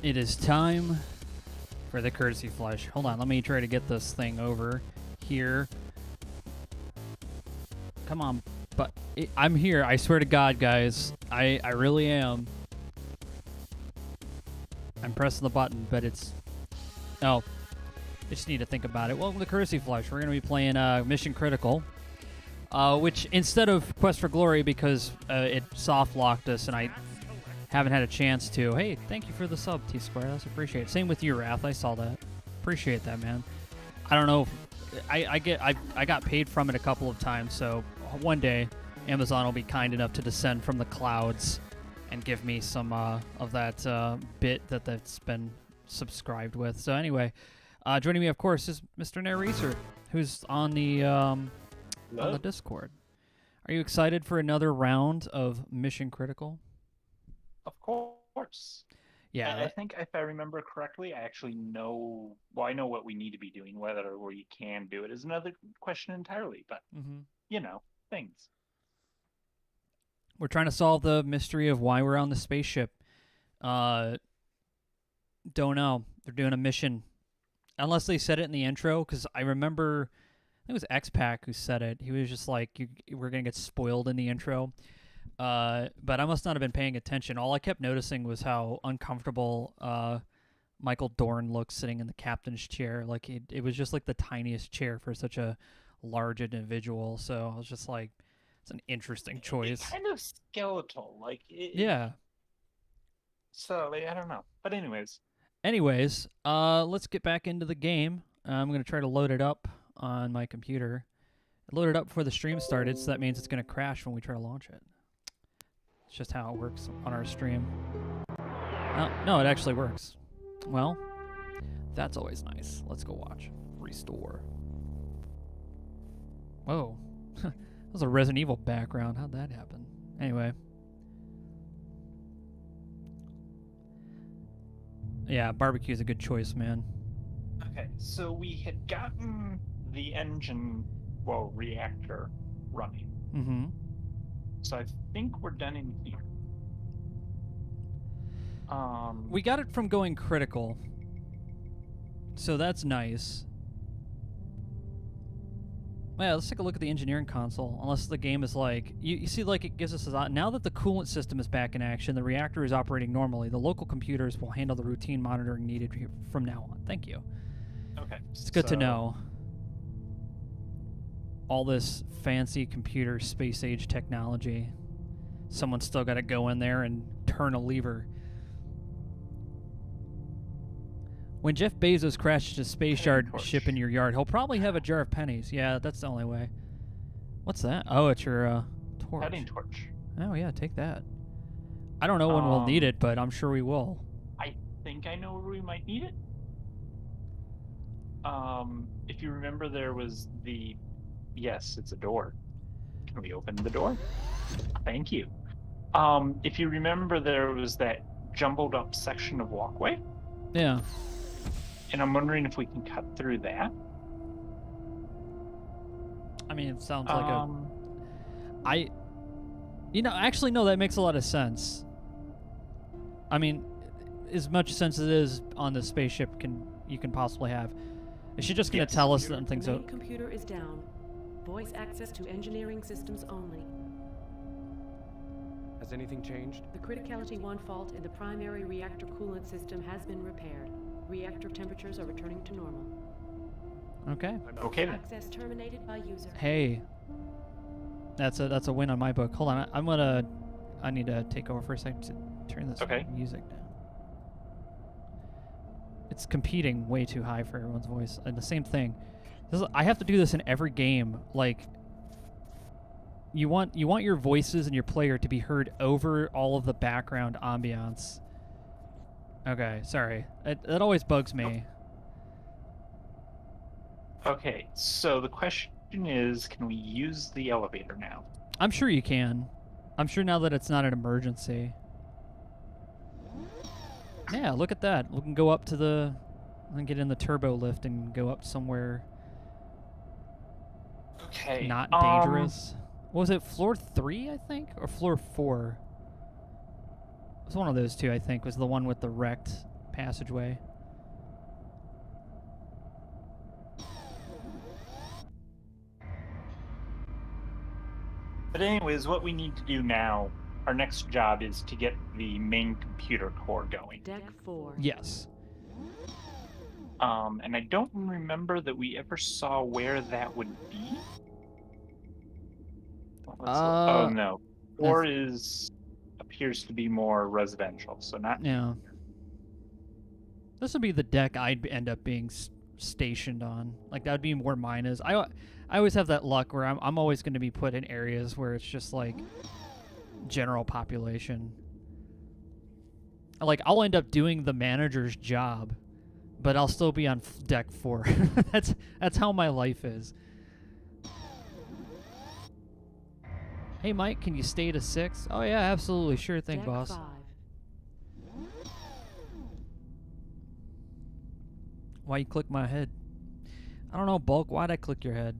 It is time for the courtesy flush. Hold on, let me try to get this thing over here. Come on, but I'm here. I swear to God, guys. I really am. I'm pressing the button, but it's... Oh. I just need to think about it. Welcome to Courtesy Flush. We're going to be playing Mission Critical, which instead of Quest for Glory, because it soft-locked us and I haven't had a chance to. Hey, thank you for the sub, T-Square. That's appreciated. Same with you, Wrath. I saw that. Appreciate that, man. I don't know. I got paid from it a couple of times, so one day Amazon will be kind enough to descend from the clouds and give me some of that bit that's been subscribed with. So anyway, joining me, of course, is Mr. Naresar, who's on the Discord. Are you excited for another round of Mission Critical? Of course. Yeah. I think if I remember correctly, I actually know. Well, I know what we need to be doing. Whether we can do it is another question entirely. But you know, things. We're trying to solve the mystery of why we're on the spaceship. Don't know. They're doing a mission. Unless they said it in the intro, because I remember, I think it was X-Pac who said it. He was just like, we're going to get spoiled in the intro. But I must not have been paying attention. All I kept noticing was how uncomfortable Michael Dorn looks sitting in the captain's chair. Like, it was just like the tiniest chair for such a large individual. So I was just like, it's an interesting choice. It's kind of skeletal. Like, yeah. So, like, I don't know. But anyways, let's get back into the game. I'm going to try to load it up on my computer. I loaded it up before the stream started, so that means it's going to crash when we try to launch it. It's just how it works on our stream. Oh, no, it actually works. Well, that's always nice. Let's go watch. Restore. Whoa. That was a Resident Evil background. How'd that happen? Anyway. Yeah, barbecue's a good choice, man. Okay, so we had gotten the engine, reactor running. Mm-hmm. So I think we're done in here. We got it from going critical. So that's nice. Yeah, let's take a look at the engineering console. Unless the game is like... You see, like, it gives us a... Now that the coolant system is back in action, the reactor is operating normally. The local computers will handle the routine monitoring needed from now on. Thank you. Okay. It's good to know. All this fancy computer space age technology. Someone's still got to go in there and turn a lever. When Jeff Bezos crashes his space ship in your yard, he'll probably have a jar of pennies. Yeah, that's the only way. What's that? Oh, it's your torch. Heading torch. Oh, yeah, take that. I don't know when we'll need it, but I'm sure we will. I think I know where we might need it. If you remember, there was the... Yes, it's a door. Can we open the door? Thank you. If you remember, there was that jumbled up section of walkway. Yeah. And I'm wondering if we can cut through that. I mean, it sounds like actually, no, that makes a lot of sense. I mean, as much sense as it is on the spaceship you can possibly have. Is she just going to tell us that things The main computer is down. Voice access to engineering systems only. Has anything changed? The Criticality 1 fault in the primary reactor coolant system has been repaired. Reactor temperatures are returning to normal. Okay. Okay then. Access terminated by user. Hey. That's a win on my book. Hold on. I need to take over for a second to turn this music down. It's competing way too high for everyone's voice. And the same thing. I have to do this in every game. Like, you want your voices and your player to be heard over all of the background ambiance. Okay, sorry. That always bugs me. Okay, so the question is, can we use the elevator now? I'm sure you can. I'm sure now that it's not an emergency. Yeah, look at that. We can go up to the... and get in the turbo lift and go up somewhere... Okay. not dangerous. What was it, floor 3, I think? Or floor 4? was one of those two, I think, was the one with the wrecked passageway. But anyways, what we need to do now, our next job is to get the main computer core going. Deck 4. Yes. And I don't remember that we ever saw where that would be. Oh no, 4 appears to be more residential, so not. Yeah. This would be the deck I'd end up being stationed on. Like, that would be where mine is. I always have that luck where I'm always going to be put in areas where it's just like general population. Like, I'll end up doing the manager's job, but I'll still be on deck 4. That's how my life is. Hey Mike, can you stay to 6? Oh yeah, absolutely, sure thing, Deck boss. 5. Why you click my head? I don't know, Bulk. Why'd I click your head?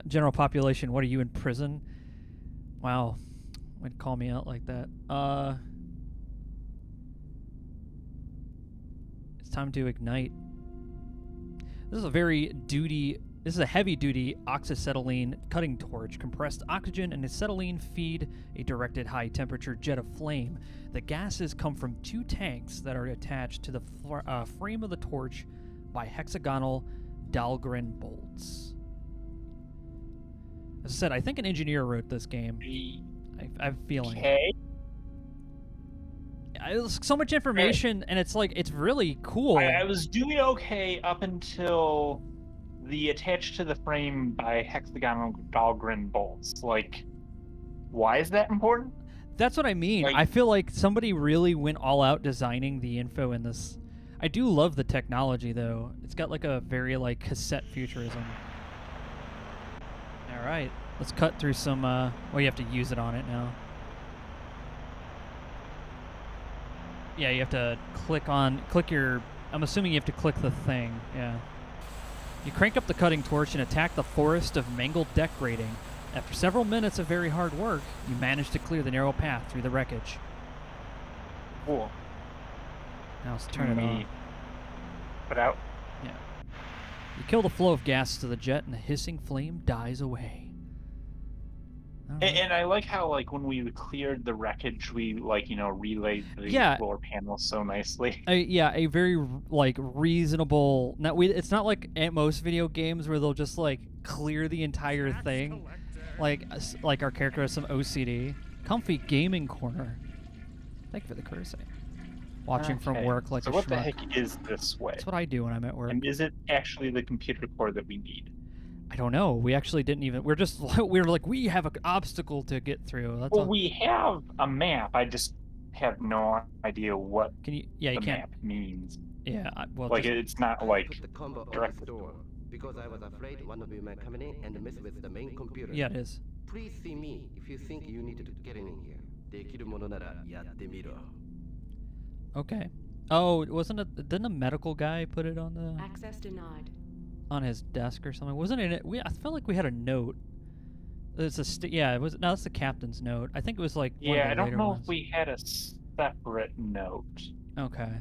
General population. What are you in prison? Wow, would call me out like that. It's time to ignite. This is a This is a heavy-duty oxyacetylene cutting torch. Compressed oxygen and acetylene feed a directed high-temperature jet of flame. The gases come from 2 tanks that are attached to the frame of the torch by hexagonal Dahlgren bolts. As I said, I think an engineer wrote this game. I have a feeling. Okay. It's so much information, and it's like, it's really cool. I was doing okay up until the attached to the frame by hexagonal Dahlgren bolts. Like, why is that important? That's what I mean. Like, I feel like somebody really went all out designing the info in this. I do love the technology, though. It's got like a very like cassette futurism. All right, let's cut through some. Well, you have to use it on it now. Yeah, you have to click your. I'm assuming you have to click the thing. Yeah. You crank up the cutting torch and attack the forest of mangled deck grating. After several minutes of very hard work, you manage to clear the narrow path through the wreckage. Cool. Now let's turn it on. Put out. Yeah. You kill the flow of gases to the jet, and the hissing flame dies away. And I like how, like, when we cleared the wreckage, we, like, relayed the floor panel so nicely. A very like reasonable. It's not like at most video games where they'll just like clear the entire thing. Like our character has some OCD. Comfy gaming corner. Thank you for the courtesy. Watching from work like so a what schmuck. the heck is this way? That's what I do when I'm at work. And is it actually the computer core that we need? I don't know. We actually didn't even. We're like, we have an obstacle to get through. That's well, we have a map. I just have no idea what the map means. Yeah, well, like it's not like the combo direct. on the door because I was afraid one of you might come in and mess with the main computer. Yeah, it is. Please see me if you think you need to get in here. できるものならやってみろ. Okay. Oh, wasn't it? Didn't a medical guy put it on the Access denied. on his desk or something? Wasn't it? I felt like we had a note. It's a yeah. It was no. That's the captain's note. I think it was like one of Yeah, the I don't later know ones. if we had a separate note. Okay.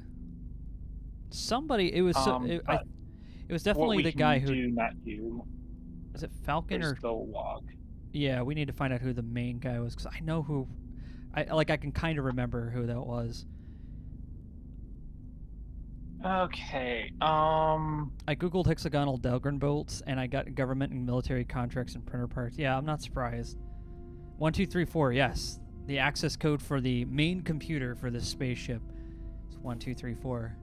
Somebody. It was. It was definitely the guy who. Do not do. Is it Falcon There's or? the log. Yeah, we need to find out who the main guy was because I know who. I can kind of remember who that was. Okay. I googled hexagonal Dahlgren bolts and I got government and military contracts and printer parts. Yeah, I'm not surprised. 1, 2, 3, 4. Yes, the access code for the main computer for this spaceship is 1, 2, 3, 4.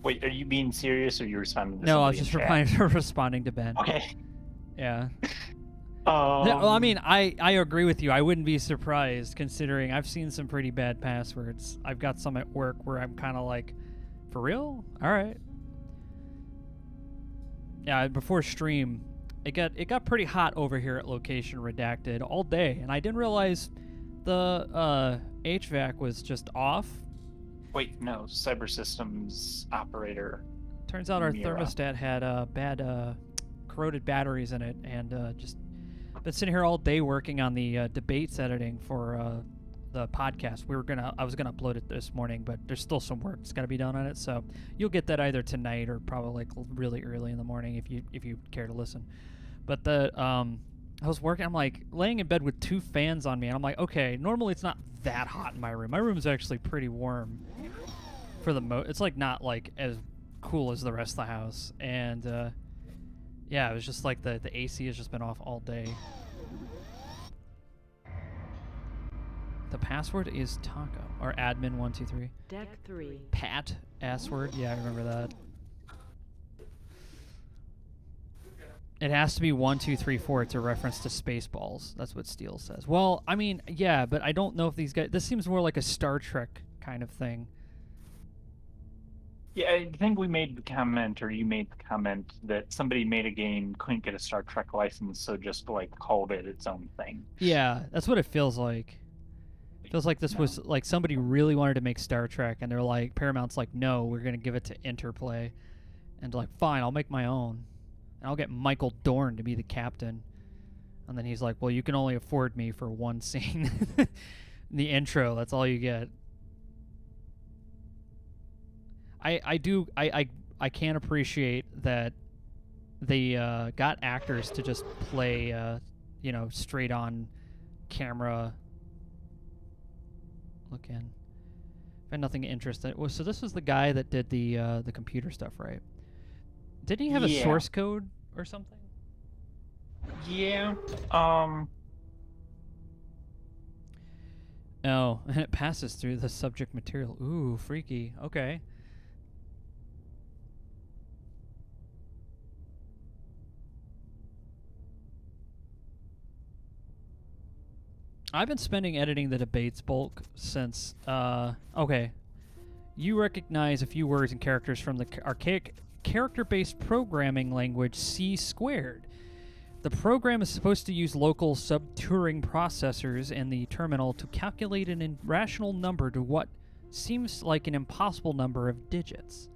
Wait, are you being serious or are you responding to No, I was somebody just in chat? responding to Ben. Okay. Yeah. Well, I mean, I agree with you. I wouldn't be surprised considering I've seen some pretty bad passwords. I've got some at work where I'm kind of like, for real? All right. Yeah, before stream, it got pretty hot over here at Location Redacted all day, and I didn't realize the HVAC was just off. Wait, no, cyber systems operator. Turns out our Mira. thermostat had bad corroded batteries in it, and just Been sitting here all day working on the debates editing for the podcast. I was gonna upload it this morning, but there's still some work that's gotta be done on it. So you'll get that either tonight or probably like really early in the morning if you care to listen. But I was working. I'm like laying in bed with 2 fans on me, and I'm like, okay, normally it's not that hot in my room. My room is actually pretty warm for the It's like not like as cool as the rest of the house, and yeah, it was just like the AC has just been off all day. The password is taco or admin123. Deck 3. Pat password. Yeah, I remember that. It has to be 1, 2, 3, 4. It's a reference to Spaceballs. That's what Steele says. Well, I mean, yeah, but I don't know if these guys. This seems more like a Star Trek kind of thing. Yeah, I think we made the comment, or you made the comment, that somebody made a game, couldn't get a Star Trek license, so just like called it its own thing. Yeah, that's what it feels like. It feels like this was like somebody really wanted to make Star Trek, and they're like, Paramount's like, no, we're gonna give it to Interplay, and like, fine, I'll make my own. And I'll get Michael Dorn to be the captain. And then he's like, well, you can only afford me for one scene. In the intro, that's all you get. I can appreciate that they got actors to just play, straight on camera. Look in. I had nothing interesting. Well, so this was the guy that did the computer stuff, right? Didn't he have a source code or something? Yeah. Oh, and it passes through the subject material. Ooh, freaky. Okay. I've been spending editing the debates bulk since, okay. You recognize a few words and characters from the archaic character-based programming language C squared. The program is supposed to use local sub-Turing processors in the terminal to calculate an irrational number to what seems like an impossible number of digits.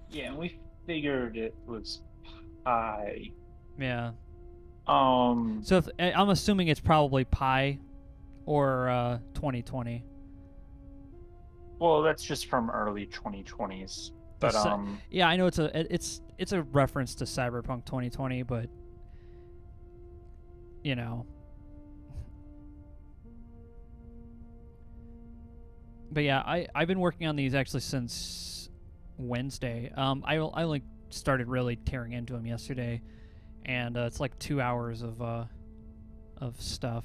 Yeah, and we figured it was pi. Yeah. So if, I'm assuming it's probably pi or 2020. Well, that's just from early 2020s. But yeah, I know it's a reference to Cyberpunk 2020, but you know. But yeah, I've been working on these actually since Wednesday. I only started really tearing into them yesterday, and it's like 2 hours of stuff.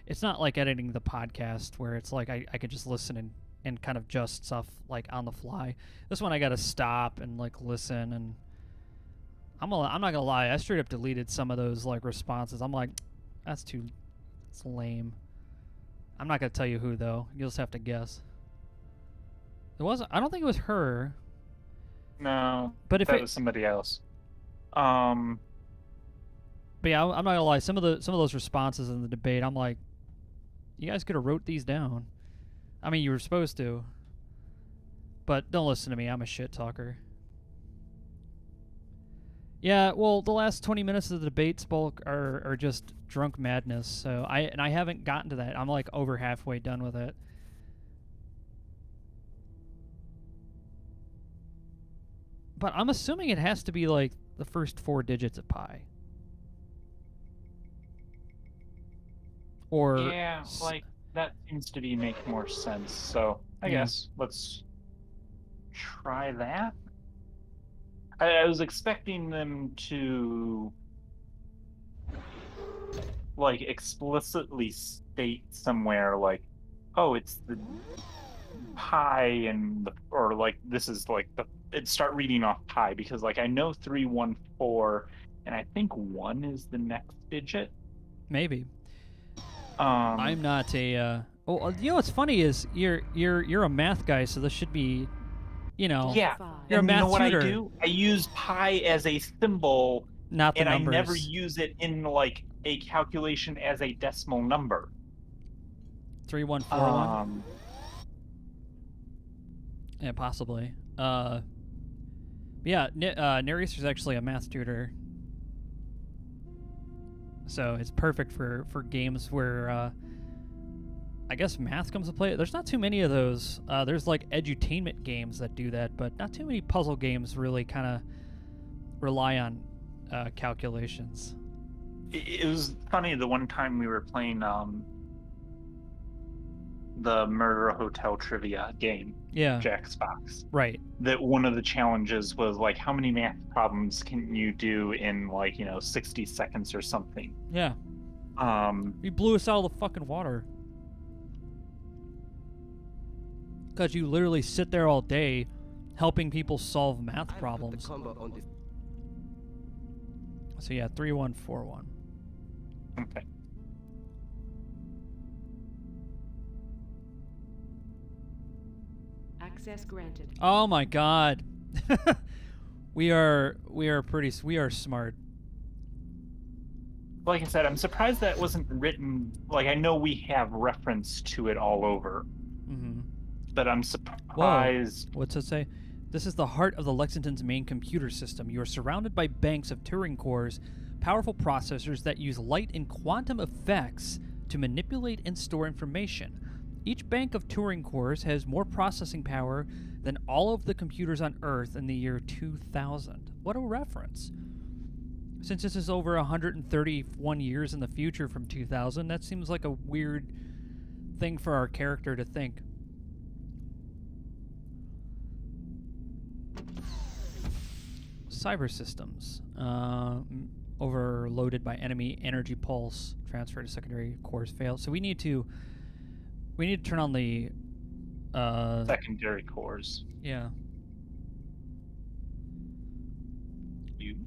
It's not like editing the podcast where it's like I could just listen and kind of adjust stuff like on the fly. This one I gotta stop and like listen, and I'm not gonna lie, I straight up deleted some of those like responses. I'm like, it's lame. I'm not gonna tell you who though. You'll just have to guess. I don't think it was her. No, but if that it was somebody else. But yeah, I'm not gonna lie. Some of those responses in the debate, I'm like, you guys could have wrote these down. I mean, you were supposed to. But don't listen to me. I'm a shit talker. Yeah, well, the last 20 minutes of the debates bulk are just drunk madness. So I haven't gotten to that. I'm like over halfway done with it. But I'm assuming it has to be like the first 4 digits of pi. Or yeah, like that seems to be making more sense. So I guess let's try that. I was expecting them to like explicitly state somewhere like, oh, it's the pi and or like this is like it start reading off pi, because like I know 314 and I think 1 is the next digit. Maybe. I'm not a. Oh, you know what's funny is you're a math guy, so this should be, Yeah. You're and a math you know what tutor. I do? I use pi as a symbol, Not the and numbers. I never use it in like a calculation as a decimal number. 3141. Yeah, possibly. Yeah, Naresar is actually a math tutor. So it's perfect for games where I guess math comes to play. There's not too many of those. There's like edutainment games that do that, but not too many puzzle games really kind of rely on calculations. It was funny the one time we were playing the Murder Hotel trivia game, Yeah. Jack's Box. Right. That one of the challenges was like, how many math problems can you do in 60 seconds or something? Yeah. You blew us out of the fucking water. Because you literally sit there all day helping people solve math problems. So yeah, 3141. Okay. Access granted. Oh my god. we are smart. Like I said, I'm surprised that wasn't written. Like, I know we have reference to it all over, but I'm surprised. Whoa. What's it say? This is the heart of the Lexington's main computer system. You are surrounded by banks of Turing cores, powerful processors that use light and quantum effects to manipulate and store information. Each bank of Turing cores has more processing power than all of the computers on Earth in the year 2000. What a reference. Since this is over 131 years in the future from 2000, that seems like a weird thing for our character to think. Cyber systems. Overloaded by enemy energy pulse. Transfer to secondary cores failed. So we need to turn on the Secondary cores. Yeah. You.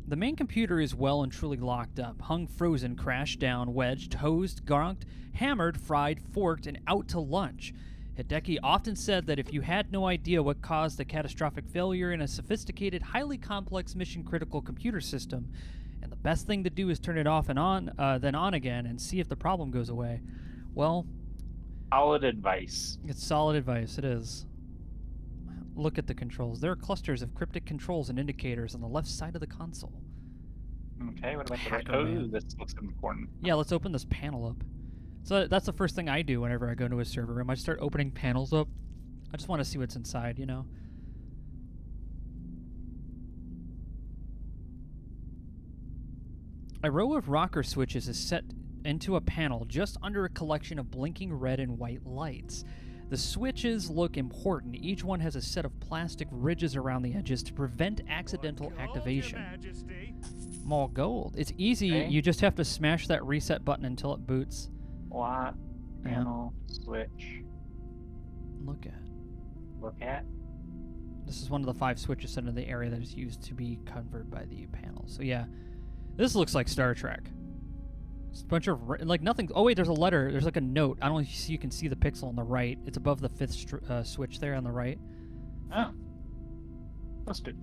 The main computer is well and truly locked up, hung frozen, crashed down, wedged, hosed, gonked, hammered, fried, forked, and out to lunch. Hideki often said that if you had no idea what caused a catastrophic failure in a sophisticated, highly complex mission-critical computer system, and the best thing to do is turn it off and on, then on again, and see if the problem goes away. Well, solid advice. It's solid advice, it is. Look at the controls. There are clusters of cryptic controls and indicators on the left side of the console. Okay, what about the right? Hacker Oh, man. this looks important. Yeah, let's open this panel up. So that's the first thing I do whenever I go into a server room. I start opening panels up. I just want to see what's inside, you know? A row of rocker switches is set into a panel just under a collection of blinking red and white lights. The switches look important. Each one has a set of plastic ridges around the edges to prevent accidental activation. More gold. It's easy. Okay. You just have to smash that reset button until it boots. What? Panel, switch, Look at. look at. This is one of the 5 switches set in the area that is used to be covered by the panel. So yeah, this looks like Star Trek. It's a bunch of like nothing. Oh wait, there's a letter. There's like a note. I don't know if you can see the pixel on the right. It's above the 5th switch there on the right. Oh. Listed.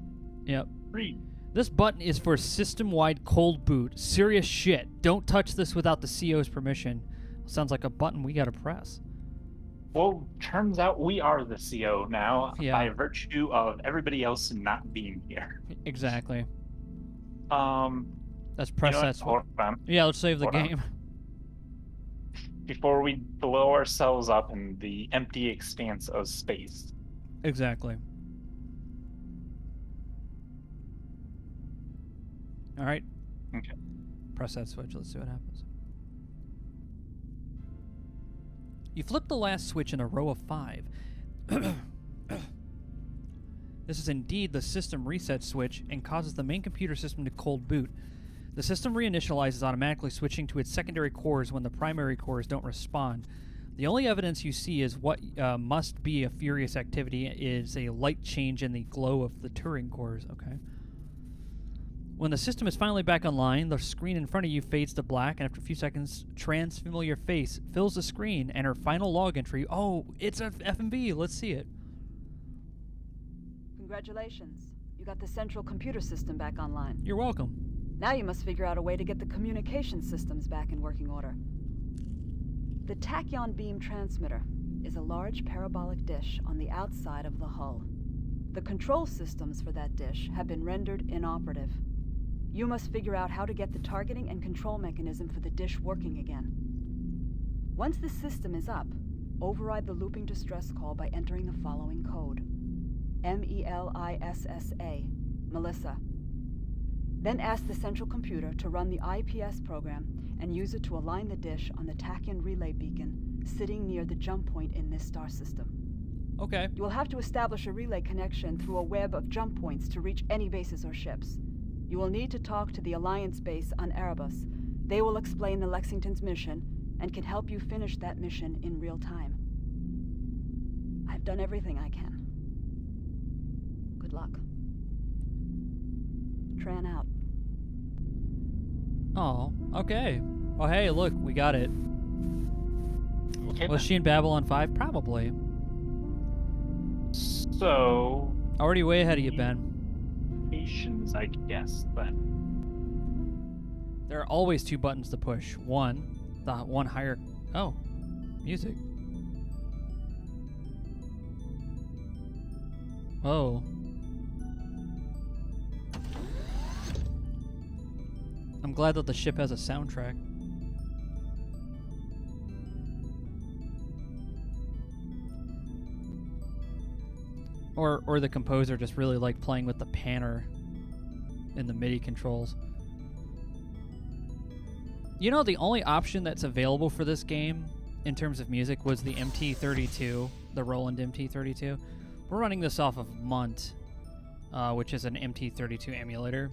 Yep. Read. This button is for system-wide cold boot. Serious shit. Don't touch this without the CO's permission. Sounds like a button we gotta press. Well, turns out we are the CO now Yeah. by virtue of everybody else not being here. Exactly. Let's You press know what? that switch. Hold on. Yeah, let's save the Hold on. game. Before we blow ourselves up in the empty expanse of space. Exactly. All right. Okay. Press that switch. Let's see what happens. You flip the last switch in a row of 5. This is indeed the system reset switch and causes the main computer system to cold boot. The system reinitializes automatically, switching to its secondary cores when the primary cores don't respond. The only evidence you see is what must be a furious activity is a light change in the glow of the Turing cores. Okay. When the system is finally back online, the screen in front of you fades to black, and after a few seconds, Tran's familiar face fills the screen, and her final log entry. Oh, it's a FMV. Let's see it. Congratulations. You got the central computer system back online. You're welcome. Now you must figure out a way to get the communication systems back in working order. The tachyon beam transmitter is a large parabolic dish on the outside of the hull. The control systems for that dish have been rendered inoperative. You must figure out how to get the targeting and control mechanism for the dish working again. Once the system is up, override the looping distress call by entering the following code. MELISSA, Melissa. Then ask the central computer to run the IPS program and use it to align the dish on the Tachyon relay beacon sitting near the jump point in this star system. Okay. You will have to establish a relay connection through a web of jump points to reach any bases or ships. You will need to talk to the Alliance base on Erebus. They will explain the Lexington's mission and can help you finish that mission in real time. I've done everything I can. Good luck. Tran out. Oh, okay. Oh, hey, look, we got it. Okay. Was she in Babylon 5? Probably. So. Already way ahead of you, Ben. Patience, I guess, then. There are always two buttons to push. One, the one higher... Oh, music. Oh. I'm glad that the ship has a soundtrack. Or the composer just really liked playing with the panner in the MIDI controls. You know, the only option that's available for this game in terms of music was the MT32, the Roland MT32. We're running this off of Munt, which is an MT32 emulator.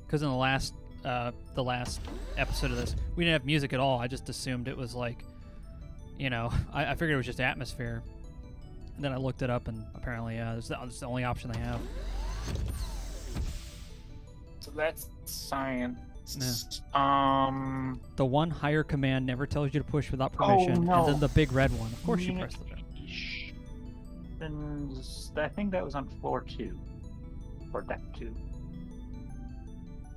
Because in the last episode of this, we didn't have music at all. I just assumed it was like, you know, I figured it was just atmosphere. And then I looked it up, and apparently, it's the only option they have. So that's science. Yeah. The one higher command never tells you to push without permission, Oh, no. and then the big red one. Of course you press the button. I think that was on floor 2. Or deck 2.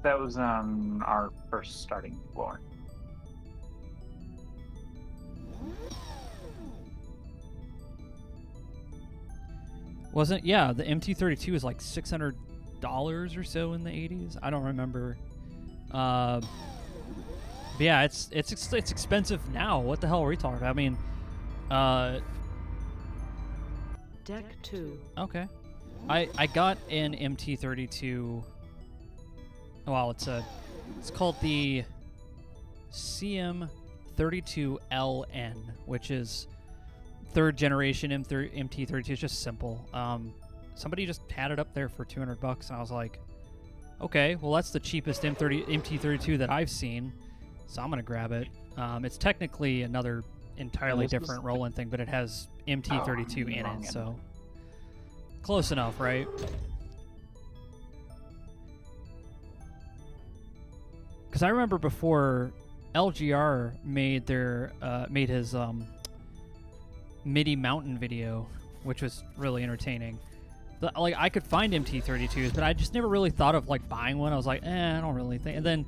That was on our first starting floor. Wasn't, yeah, the MT32 was like $600 or so in the 80s. I don't remember. But yeah, it's expensive now. What the hell are we talking about? I mean, Deck 2. okay. I got an MT32. Well, it's called the CM32LN, which is third generation MT32. It's just simple. Somebody just had it up there for $200, and I was like, okay, well that's the cheapest MT32 that I've seen, so I'm gonna grab it. It's technically another entirely different Roland thing, but it has MT32 in it, so close enough, right? Because I remember before LGR made his MIDI mountain video, which was really entertaining. Like, I could find MT32s, but I just never really thought of like buying one. I was like, I don't really think. And then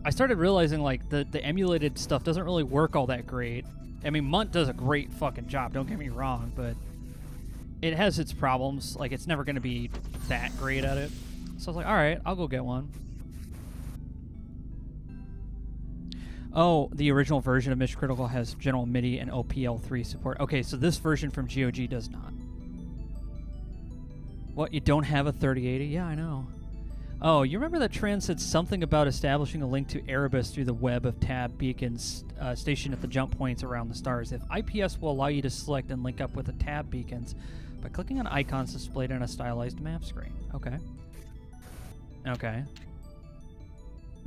I started realizing like the emulated stuff doesn't really work all that great. I mean, Munt does a great fucking job, don't get me wrong, but it has its problems. Like, it's never going to be that great at it. So I was like, all right, I'll go get one. Oh, the original version of Mission Critical has General MIDI and OPL3 support. Okay, so this version from GOG does not. What, you don't have a 3080? Yeah, I know. Oh, you remember that Tran said something about establishing a link to Erebus through the web of tab beacons stationed at the jump points around the stars. If IPS will allow you to select and link up with the tab beacons by clicking on icons displayed on a stylized map screen. Okay. Okay.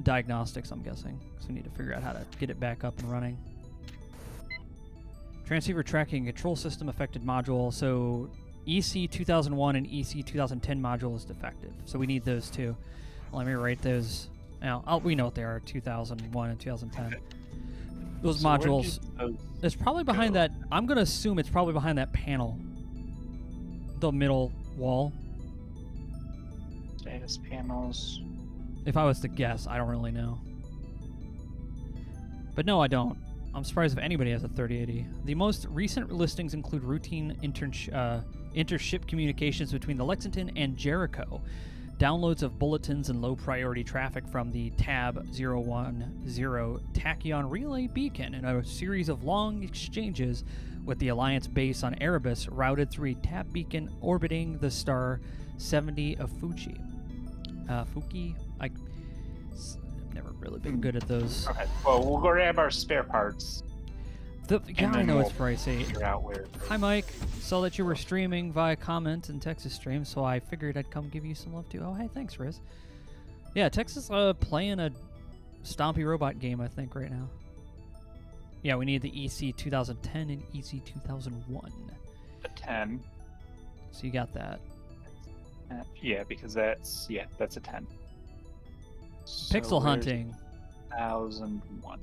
Diagnostics, I'm guessing. So we need to figure out how to get it back up and running. Transceiver tracking control system affected module. So EC 2001 and EC 2010 module is defective. So we need those two. Let me write those. Now, we know what they are, 2001 and 2010. Those modules. It's probably behind that. I'm going to assume it's probably behind that panel. The middle wall. Status panels. If I was to guess, I don't really know. But no, I don't. I'm surprised if anybody has a 3080. The most recent listings include routine intership communications between the Lexington and Jericho. downloads of bulletins and low-priority traffic from the Tab 010 Tachyon Relay Beacon in a series of long exchanges with the Alliance base on Erebus routed through a Tab beacon orbiting the star 70 of Fuji. Fuki? I've never really been good at those. Okay, well, we'll go grab our spare parts. Yeah, I know we'll it's pricey. Figure out where. Hi, Mike. Saw that you were streaming via comment in Texas stream, so I figured I'd come give you some love too. Oh, hey, thanks, Riz. Yeah, Texas playing a Stompy Robot game, I think, right now. Yeah, we need the EC 2010 and EC 2001. The 10. So you got that. Yeah, because that's a 10. Pixel So hunting. 1001.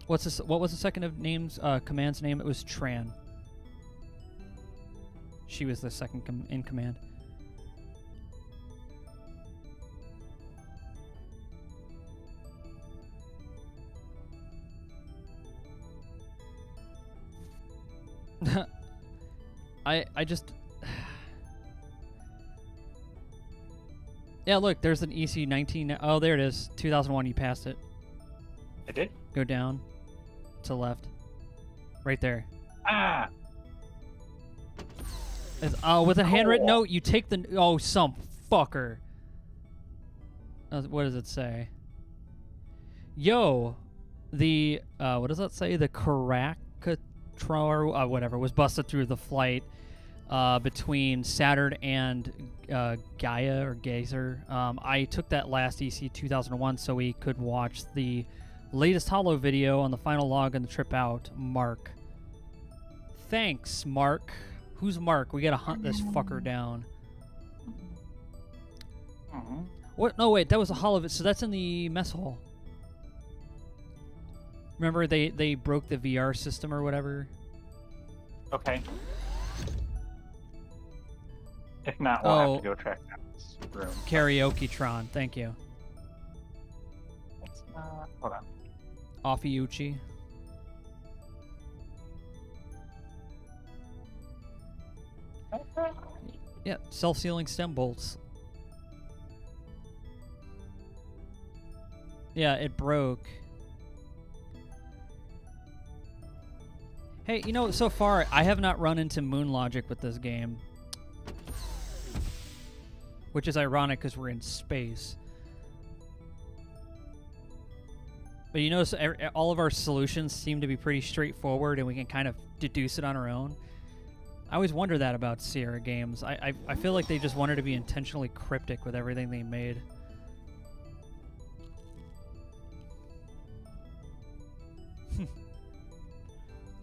What's this? What was the second of names? Command's name? It was Tran. She was the second in command. I just. Yeah, look, there's an EC 19. Oh, there it is. 2001. You passed it. I did? Go down to the left. Right there. Ah! With a handwritten Cool. note, you take the... Oh, some fucker. What does it say? Yo, the... what does that say? The Krakatoa, whatever, was busted through the flight between Saturn and Gaia or Gazer. I took that last EC 2001 so we could watch the latest holo video on the final log on the trip out. Mark. Thanks, Mark. Who's Mark? We gotta hunt this fucker down. What? No, wait, that was a holo. So that's in the mess hall. Remember they broke the VR system or whatever? Okay. If not, we'll have to go track down this room. Karaoke-tron, thank you. Hold on. Offie-Uchi. Yeah, self-sealing stem bolts. Yeah, it broke. Hey, you know, so far, I have not run into moon logic with this game. Which is ironic because we're in space. But you notice all of our solutions seem to be pretty straightforward and we can kind of deduce it on our own. I always wonder that about Sierra games. I feel like they just wanted to be intentionally cryptic with everything they made.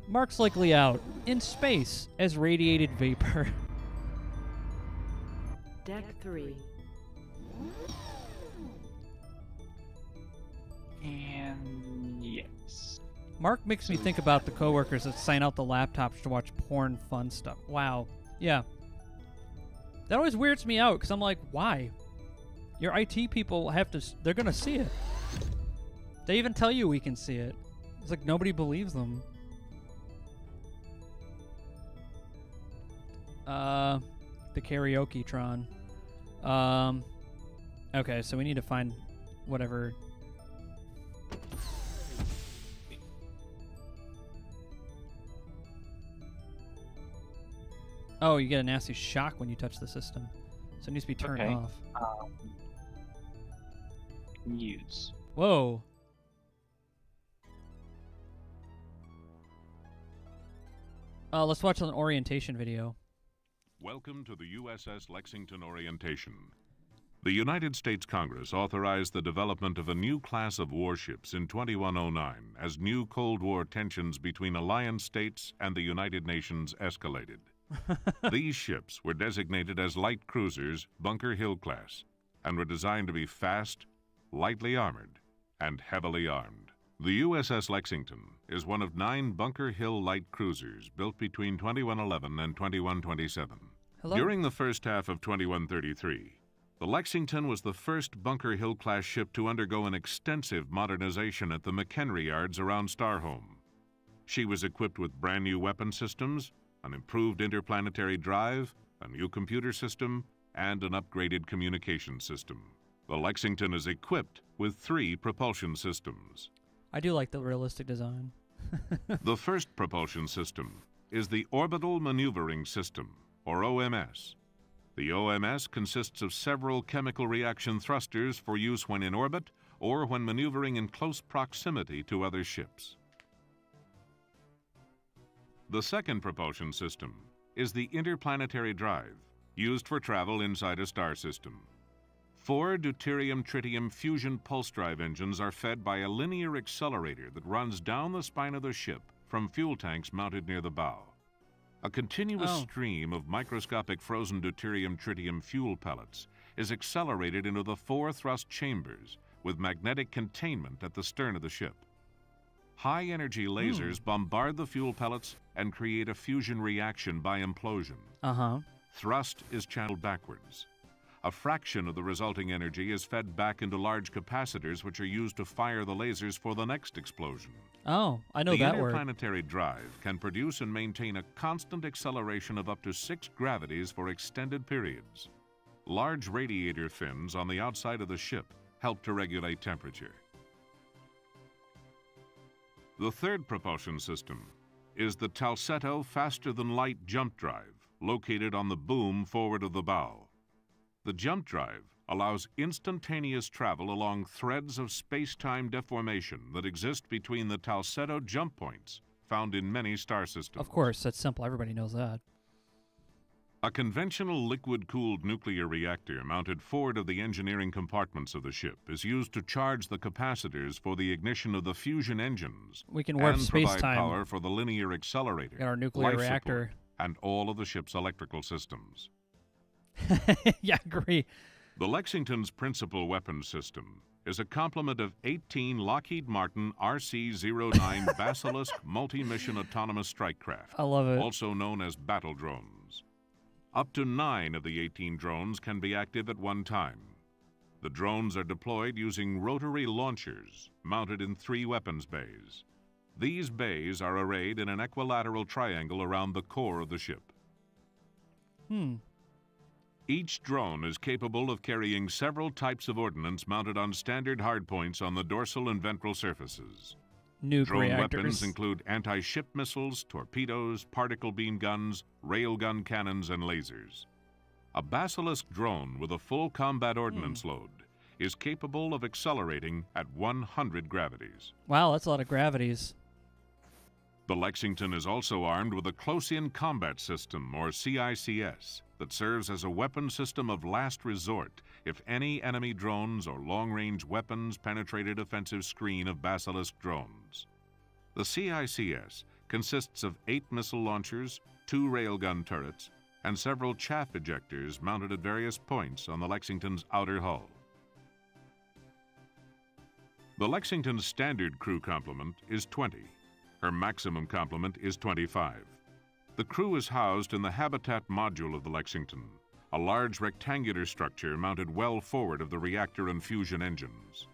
Mark's likely out in space as radiated vapor. Deck 3. And yes. Mark makes me think about the coworkers that sign out the laptops to watch porn fun stuff. Wow. Yeah. That always weirds me out because I'm like, why? Your IT people have to... They're going to see it. They even tell you we can see it. It's like nobody believes them. The Karaoke-tron. Okay, so we need to find whatever... Oh, you get a nasty shock when you touch the system. So it needs to be turned Okay. off. Use. Whoa. Let's watch an orientation video. Welcome to the USS Lexington Orientation. The United States Congress authorized the development of a new class of warships in 2109 as new Cold War tensions between alliance states and the United Nations escalated. These ships were designated as light cruisers Bunker Hill class and were designed to be fast, lightly armored, and heavily armed. The USS Lexington is one of 9 Bunker Hill light cruisers built between 2111 and 2127. Hello? During the first half of 2133, the Lexington was the first Bunker Hill class ship to undergo an extensive modernization at the McHenry yards around Starhome. She was equipped with brand new weapon systems, an improved interplanetary drive, a new computer system, and an upgraded communication system. The Lexington is equipped with 3 propulsion systems. I do like the realistic design. The first propulsion system is the Orbital Maneuvering System, or OMS. The OMS consists of several chemical reaction thrusters for use when in orbit or when maneuvering in close proximity to other ships. The second propulsion system is the Interplanetary Drive, used for travel inside a star system. 4 deuterium-tritium fusion pulse drive engines are fed by a linear accelerator that runs down the spine of the ship from fuel tanks mounted near the bow. A continuous stream of microscopic frozen deuterium-tritium fuel pellets is accelerated into the 4 thrust chambers with magnetic containment at the stern of the ship. High-energy lasers bombard the fuel pellets and create a fusion reaction by implosion. Thrust is channeled backwards. A fraction of the resulting energy is fed back into large capacitors which are used to fire the lasers for the next explosion. Oh, I know that word. The interplanetary drive can produce and maintain a constant acceleration of up to 6 gravities for extended periods. Large radiator fins on the outside of the ship help to regulate temperature. The third propulsion system is the Talsetto faster-than-light jump drive, located on the boom forward of the bow. The jump drive allows instantaneous travel along threads of space-time deformation that exist between the Talsetto jump points found in many star systems. Of course, that's simple. Everybody knows that. A conventional liquid-cooled nuclear reactor mounted forward of the engineering compartments of the ship is used to charge the capacitors for the ignition of the fusion engines. We can warp and space-time. provide power for the linear accelerator, Got our nuclear life reactor. support, and all of the ship's electrical systems. Yeah, I agree. The Lexington's principal weapons system is a complement of 18 Lockheed Martin RC-09 Basilisk multi-mission autonomous strike craft, I love it. also known as battle drones. Up to 9 of the 18 drones can be active at one time. The drones are deployed using rotary launchers mounted in 3 weapons bays. These bays are arrayed in an equilateral triangle around the core of the ship. Each drone is capable of carrying several types of ordnance mounted on standard hardpoints on the dorsal and ventral surfaces. Nuke Drone reactors. weapons include anti-ship missiles, torpedoes, particle beam guns, railgun cannons, and lasers. A Basilisk drone with a full combat ordnance load is capable of accelerating at 100 gravities. Wow, that's a lot of gravities. The Lexington is also armed with a close-in combat system, or CICS, that serves as a weapon system of last resort if any enemy drones or long-range weapons penetrate a defensive screen of Basilisk drones. The CICS consists of 8 missile launchers, 2 railgun turrets, and several chaff ejectors mounted at various points on the Lexington's outer hull. The Lexington's standard crew complement is 20. Her maximum complement is 25. The crew is housed in the Habitat module of the Lexington, a large rectangular structure mounted well forward of the reactor and fusion engines.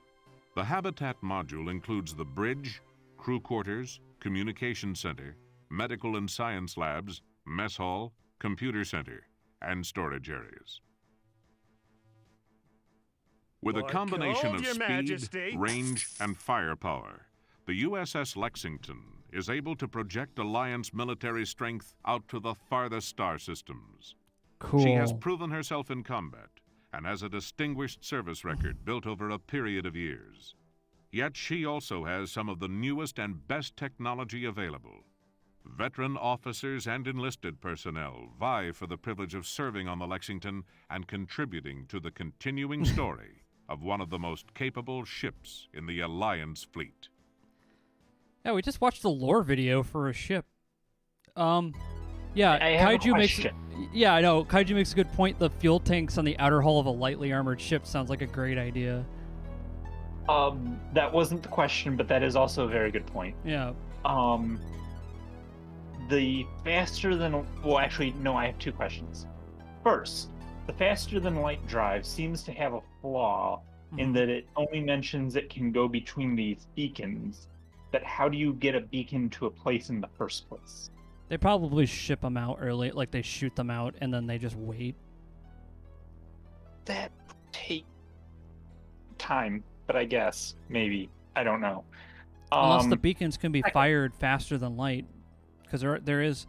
The Habitat module includes the bridge, crew quarters, communication center, medical and science labs, mess hall, computer center, and storage areas. With a combination of speed, range, and firepower, the USS Lexington is able to project Alliance military strength out to the farthest star systems. Cool. She has proven herself in combat and has a distinguished service record built over a period of years. Yet she also has some of the newest and best technology available. Veteran officers and enlisted personnel vie for the privilege of serving on the Lexington and contributing to the continuing story of one of the most capable ships in the Alliance fleet. Yeah, we just watched the lore video for a ship. Yeah, I have a Kaiju makes. question. Yeah, I know. Kaiju makes a good point. The fuel tanks on the outer hull of a lightly armored ship sounds like a great idea. That wasn't the question, but that is also a very good point. Yeah. The faster than... Well, actually, no, I have 2 questions. First, the faster than light drive seems to have a flaw in that it only mentions it can go between these beacons. But how do you get a beacon to a place in the first place? They probably ship them out early, like they shoot them out and then they just wait. That would take time, but I guess maybe I don't know. Unless the beacons can be fired faster than light, because there is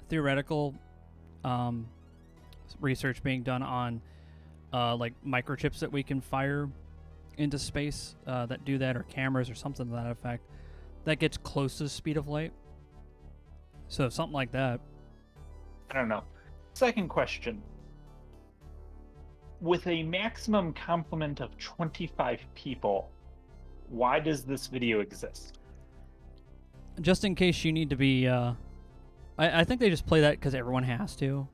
theoretical research being done on like microchips that we can fire into space that do that, or cameras or something to that effect, that gets close to the speed of light. So something like that. I don't know. Second question. With a maximum complement of 25 people, why does this video exist? Just in case you need to be... I think they just play that because everyone has to.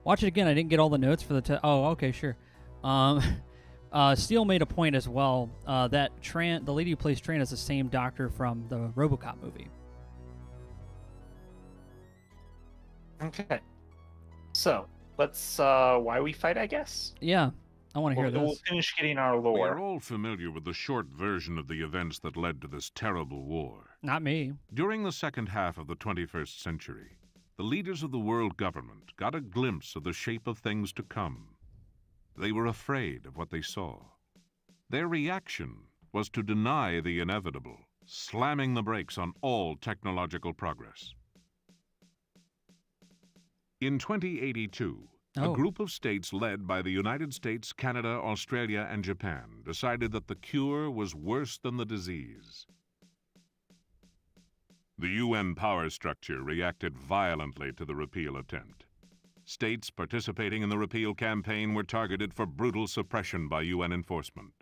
Watch it again. I didn't get all the notes for the... Oh, okay, sure. Steele made a point as well that the lady who plays Tran is the same doctor from the RoboCop movie. Okay. So, let's, why we fight, I guess? Yeah, I want to hear this. We'll finish getting our lore. We are all familiar with the short version of the events that led to this terrible war. Not me. During the second half of the 21st century, the leaders of the world government got a glimpse of the shape of things to come. They were afraid of what they saw. Their reaction was to deny the inevitable, slamming the brakes on all technological progress. In 2082, a group of states led by the United States, Canada, Australia, and Japan decided that the cure was worse than the disease. The UN power structure reacted violently to the repeal attempt. States participating in the repeal campaign were targeted for brutal suppression by UN enforcement.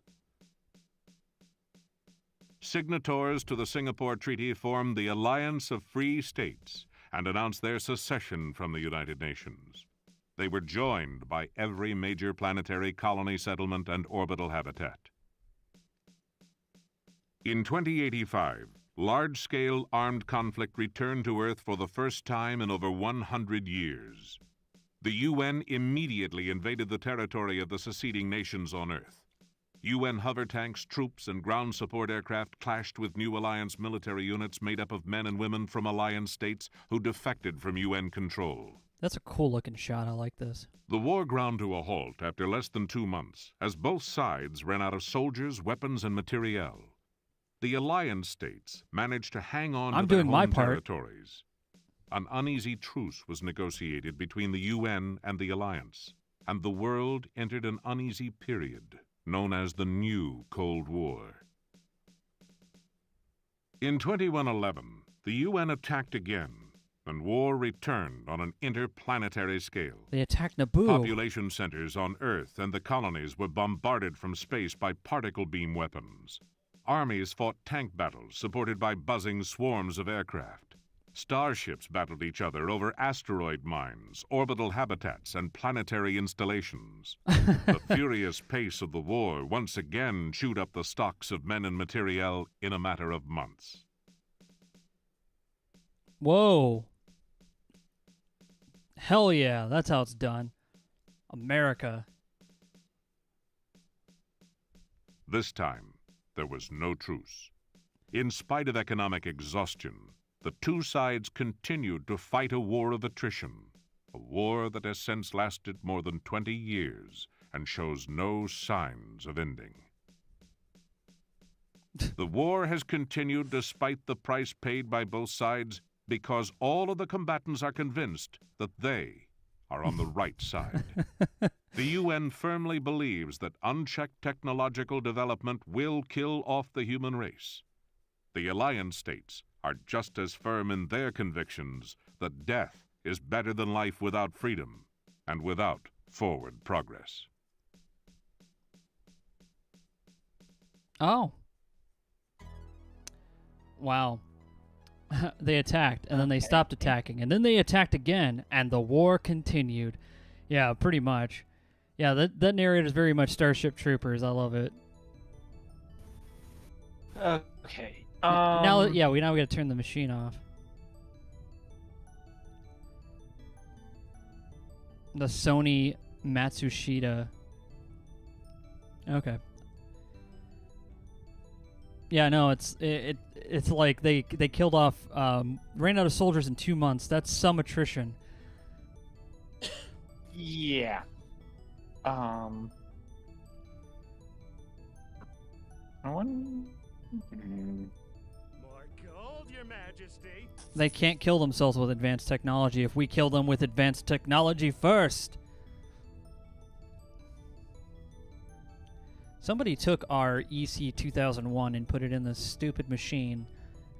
Signatories to the Singapore Treaty formed the Alliance of Free States and announced their secession from the United Nations. They were joined by every major planetary colony settlement and orbital habitat. In 2085, large-scale armed conflict returned to Earth for the first time in over 100 years. The UN immediately invaded the territory of the seceding nations on Earth. UN hover tanks, troops, and ground support aircraft clashed with new alliance military units made up of men and women from alliance states who defected from UN control. That's a cool-looking shot. I like this. The war ground to a halt after less than 2 months, as both sides ran out of soldiers, weapons, and materiel. The alliance states managed to hang on to their home territories. An uneasy truce was negotiated between the UN and the alliance, and the world entered an uneasy period known as the New Cold War. In 2111, the UN attacked again, and war returned on an interplanetary scale. They attacked Naboo. Population centers on Earth and the colonies were bombarded from space by particle beam weapons. Armies fought tank battles supported by buzzing swarms of aircraft. Starships battled each other over asteroid mines, orbital habitats, and planetary installations. The furious pace of the war once again chewed up the stocks of men and materiel in a matter of months. Whoa. Hell yeah, that's how it's done. America. This time, there was no truce. In spite of economic exhaustion, the two sides continued to fight a war of attrition, a war that has since lasted more than 20 years and shows no signs of ending. The war has continued despite the price paid by both sides because all of the combatants are convinced that they are on the right side. The UN firmly believes that unchecked technological development will kill off the human race. The alliance states are just as firm in their convictions that death is better than life without freedom and without forward progress. Oh. Wow. They attacked, and then they stopped attacking, and then they attacked again, and the war continued. Yeah, pretty much. Yeah, that narrator is very much Starship Troopers. I love it. Okay. Now we gotta turn the machine off. The Sony Matsushita. Okay. Yeah, no, it's like they killed off, ran out of soldiers in 2 months. That's some attrition. Yeah. I want. More gold, Your Majesty. They can't kill themselves with advanced technology if we kill them with advanced technology first. Somebody took our EC 2001 and put it in this stupid machine,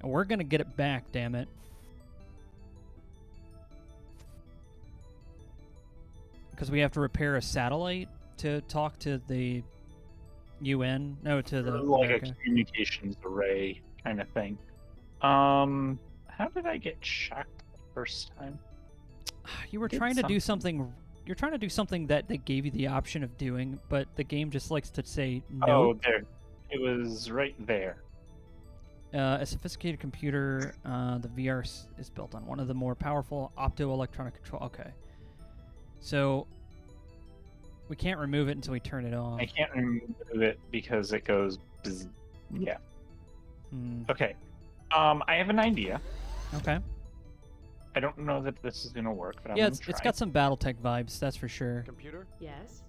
and we're gonna get it back, damn it. Because we have to repair a satellite to talk to the UN. No, to the Like America. a communications array kind of thing. How did I get shocked the first time? You were did trying to do something. something. You're trying to do something that they gave you the option of doing, but the game just likes to say no. Oh, there. It was right there. A sophisticated computer, the VR is built on one of the more powerful optoelectronic control. Okay. So, we can't remove it until we turn it off. I can't remove it because it goes. Bzz. Yeah. Hmm. Okay. I have an idea. Okay. I don't know that this is gonna work, but I'm Yeah, gonna it's try. got some BattleTech vibes, that's for sure. Computer, Yes?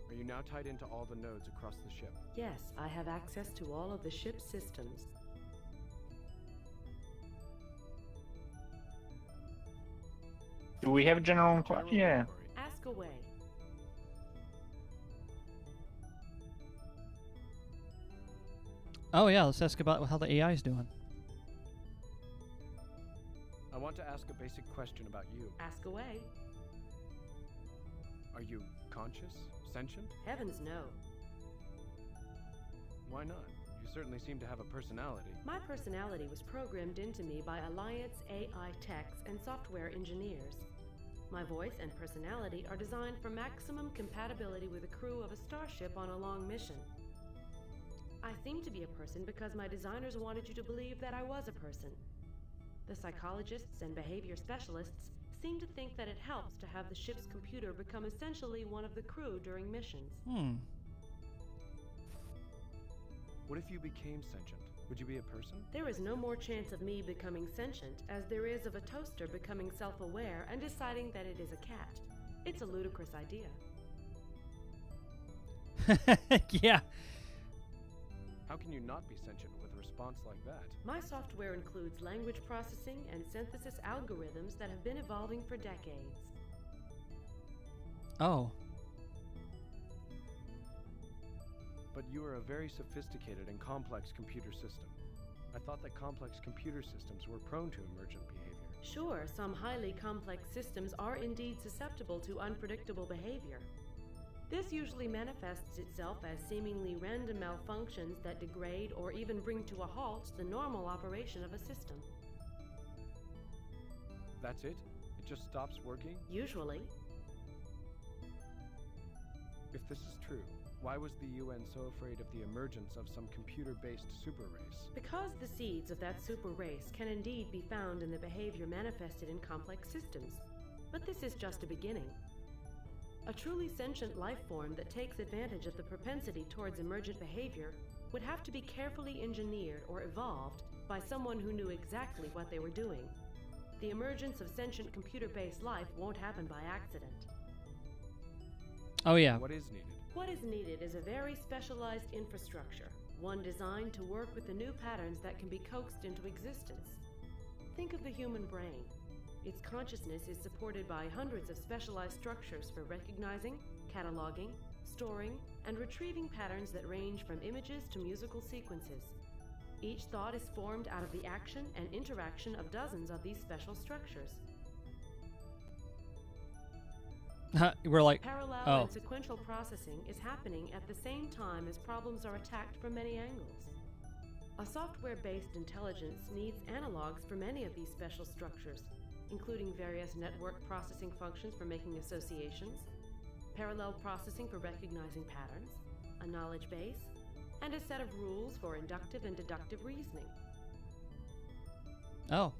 are you now tied into all the nodes across the ship? Yes, I have access to all of the ship's systems. Do we have a general inquiry? General Yeah. inquiry. Ask away. Oh yeah, let's ask about how the AI is doing. I want to ask a basic question about you. Ask away. Are you conscious? Sentient? Heavens no. Why not? You certainly seem to have a personality. My personality was programmed into me by Alliance AI techs and software engineers. My voice and personality are designed for maximum compatibility with a crew of a starship on a long mission. I seem to be a person because my designers wanted you to believe that I was a person. The psychologists and behavior specialists seem to think that it helps to have the ship's computer become essentially one of the crew during missions. What if you became sentient? Would you be a person? There is no more chance of me becoming sentient as there is of a toaster becoming self-aware and deciding that it is a cat. It's a ludicrous idea. Yeah. How can you not be sentient with a response like that? My software includes language processing and synthesis algorithms that have been evolving for decades. Oh. But you are a very sophisticated and complex computer system. I thought that complex computer systems were prone to emergent behavior. Sure, some highly complex systems are indeed susceptible to unpredictable behavior. This usually manifests itself as seemingly random malfunctions that degrade or even bring to a halt the normal operation of a system. That's it? It just stops working? Usually. If this is true, why was the UN so afraid of the emergence of some computer-based super race? Because the seeds of that super race can indeed be found in the behavior manifested in complex systems. But this is just a beginning. A truly sentient life form that takes advantage of the propensity towards emergent behavior would have to be carefully engineered or evolved by someone who knew exactly what they were doing. The emergence of sentient computer-based life won't happen by accident. Oh yeah. What is needed? What is needed is a very specialized infrastructure, one designed to work with the new patterns that can be coaxed into existence. Think of the human brain. Its consciousness is supported by hundreds of specialized structures for recognizing, cataloging, storing, and retrieving patterns that range from images to musical sequences. Each thought is formed out of the action and interaction of dozens of these special structures. We're like, Parallel oh. and sequential processing is happening at the same time as problems are attacked from many angles. A software-based intelligence needs analogs for many of these special structures, including various network processing functions for making associations, parallel processing for recognizing patterns, a knowledge base, and a set of rules for inductive and deductive reasoning. Oh.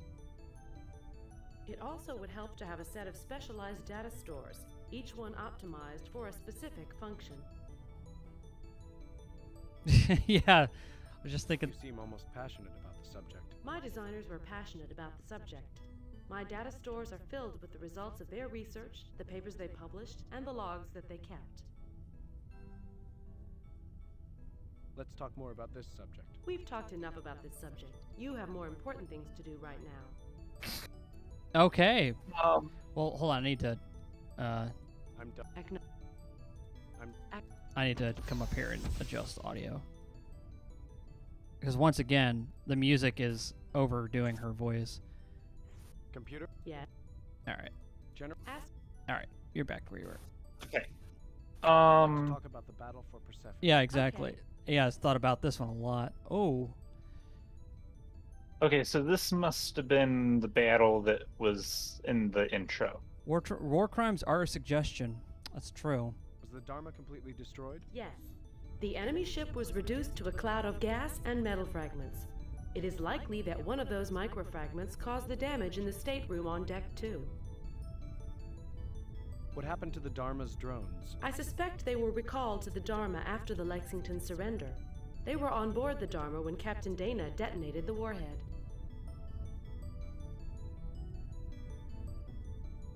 It also would help to have a set of specialized data stores, each one optimized for a specific function. Yeah, I was just thinking. You seem almost passionate about the subject. My designers were passionate about the subject. My data stores are filled with the results of their research, the papers they published, and the logs that they kept. Let's talk more about this subject. We've talked enough about this subject. You have more important things to do right now. Okay. Well, hold on. I need to. I'm done. I need to come up here and adjust audio. Because once again, the music is overdoing her voice. Computer? Yeah. All right. Ask. All right. You're back where you were. Okay. Let's talk about the battle for Persephone. Yeah, exactly. Okay. Yeah, I thought about this one a lot. Oh. Okay, so this must have been the battle that was in the intro. War crimes are a suggestion. That's true. Was the Dharma completely destroyed? Yes. The enemy ship was reduced to a cloud of gas and metal fragments. It is likely that one of those microfragments caused the damage in the stateroom on Deck 2. What happened to the Dharma's drones? I suspect they were recalled to the Dharma after the Lexington surrender. They were on board the Dharma when Captain Dana detonated the warhead.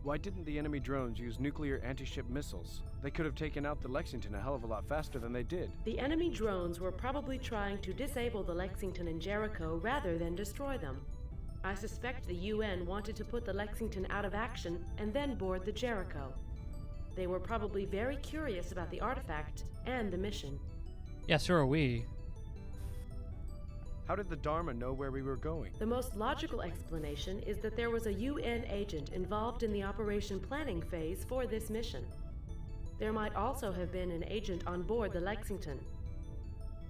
Why didn't the enemy drones use nuclear anti-ship missiles? They could have taken out the Lexington a hell of a lot faster than they did. The enemy drones were probably trying to disable the Lexington and Jericho rather than destroy them. I suspect the UN wanted to put the Lexington out of action and then board the Jericho. They were probably very curious about the artifact and the mission. Yeah, so are we. How did the Dharma know where we were going? The most logical explanation is that there was a UN agent involved in the operation planning phase for this mission. There might also have been an agent on board the Lexington.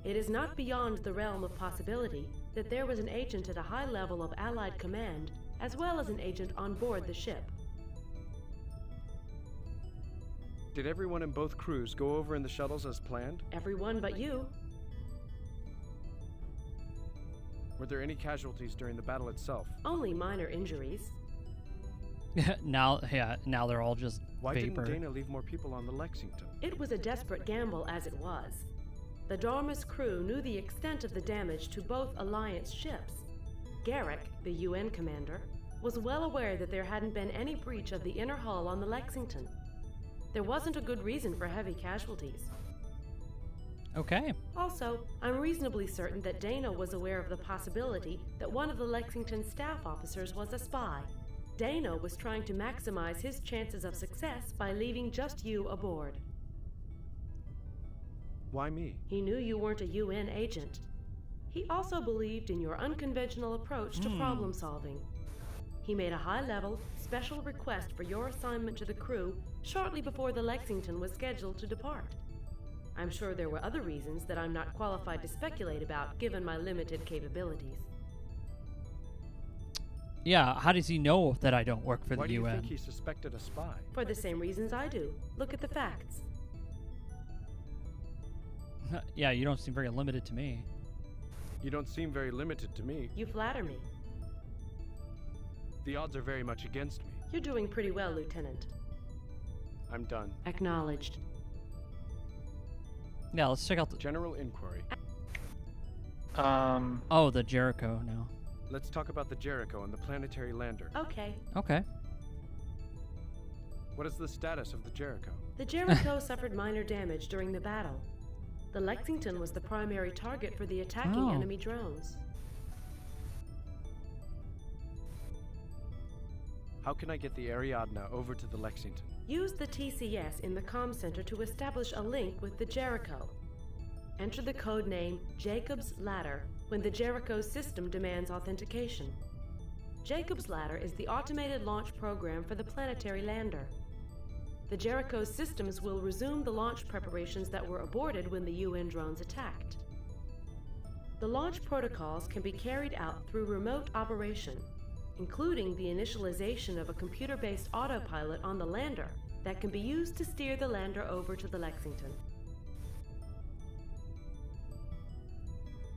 It is not beyond the realm of possibility that there was an agent at a high level of Allied command, as well as an agent on board the ship. Did everyone in both crews go over in the shuttles as planned? Everyone but you. Were there any casualties during the battle itself? Only minor injuries. now they're all just Why vapor. didn't Dana leave more people on the Lexington? It was a desperate gamble as it was. The Dharma's crew knew the extent of the damage to both Alliance ships. Garrick, the UN commander, was well aware that there hadn't been any breach of the inner hull on the Lexington. There wasn't a good reason for heavy casualties. Okay. Also, I'm reasonably certain that Dana was aware of the possibility that one of the Lexington staff officers was a spy. Dana was trying to maximize his chances of success by leaving just you aboard. Why me? He knew you weren't a UN agent. He also believed in your unconventional approach to problem solving. He made a high-level, special request for your assignment to the crew shortly before the Lexington was scheduled to depart. I'm sure there were other reasons that I'm not qualified to speculate about, given my limited capabilities. Yeah, how does he know that I don't work for Why the do you UN? think he suspected a spy? For the same reasons I do. Look at the facts. Yeah, you don't seem very limited to me. You don't seem very limited to me. You flatter me. The odds are very much against me. You're doing pretty well, Lieutenant. I'm done. Acknowledged. Yeah, let's check out the... General inquiry. Oh, the Jericho now. Let's talk about the Jericho and the planetary lander. Okay. Okay. What is the status of the Jericho? The Jericho suffered minor damage during the battle. The Lexington was the primary target for the attacking enemy drones. How can I get the Ariadne over to the Lexington? Use the TCS in the comm center to establish a link with the Jericho. Enter the code name Jacob's Ladder when the Jericho's system demands authentication. Jacob's Ladder is the automated launch program for the planetary lander. The Jericho's systems will resume the launch preparations that were aborted when the UN drones attacked. The launch protocols can be carried out through remote operation, including the initialization of a computer-based autopilot on the lander that can be used to steer the lander over to the Lexington.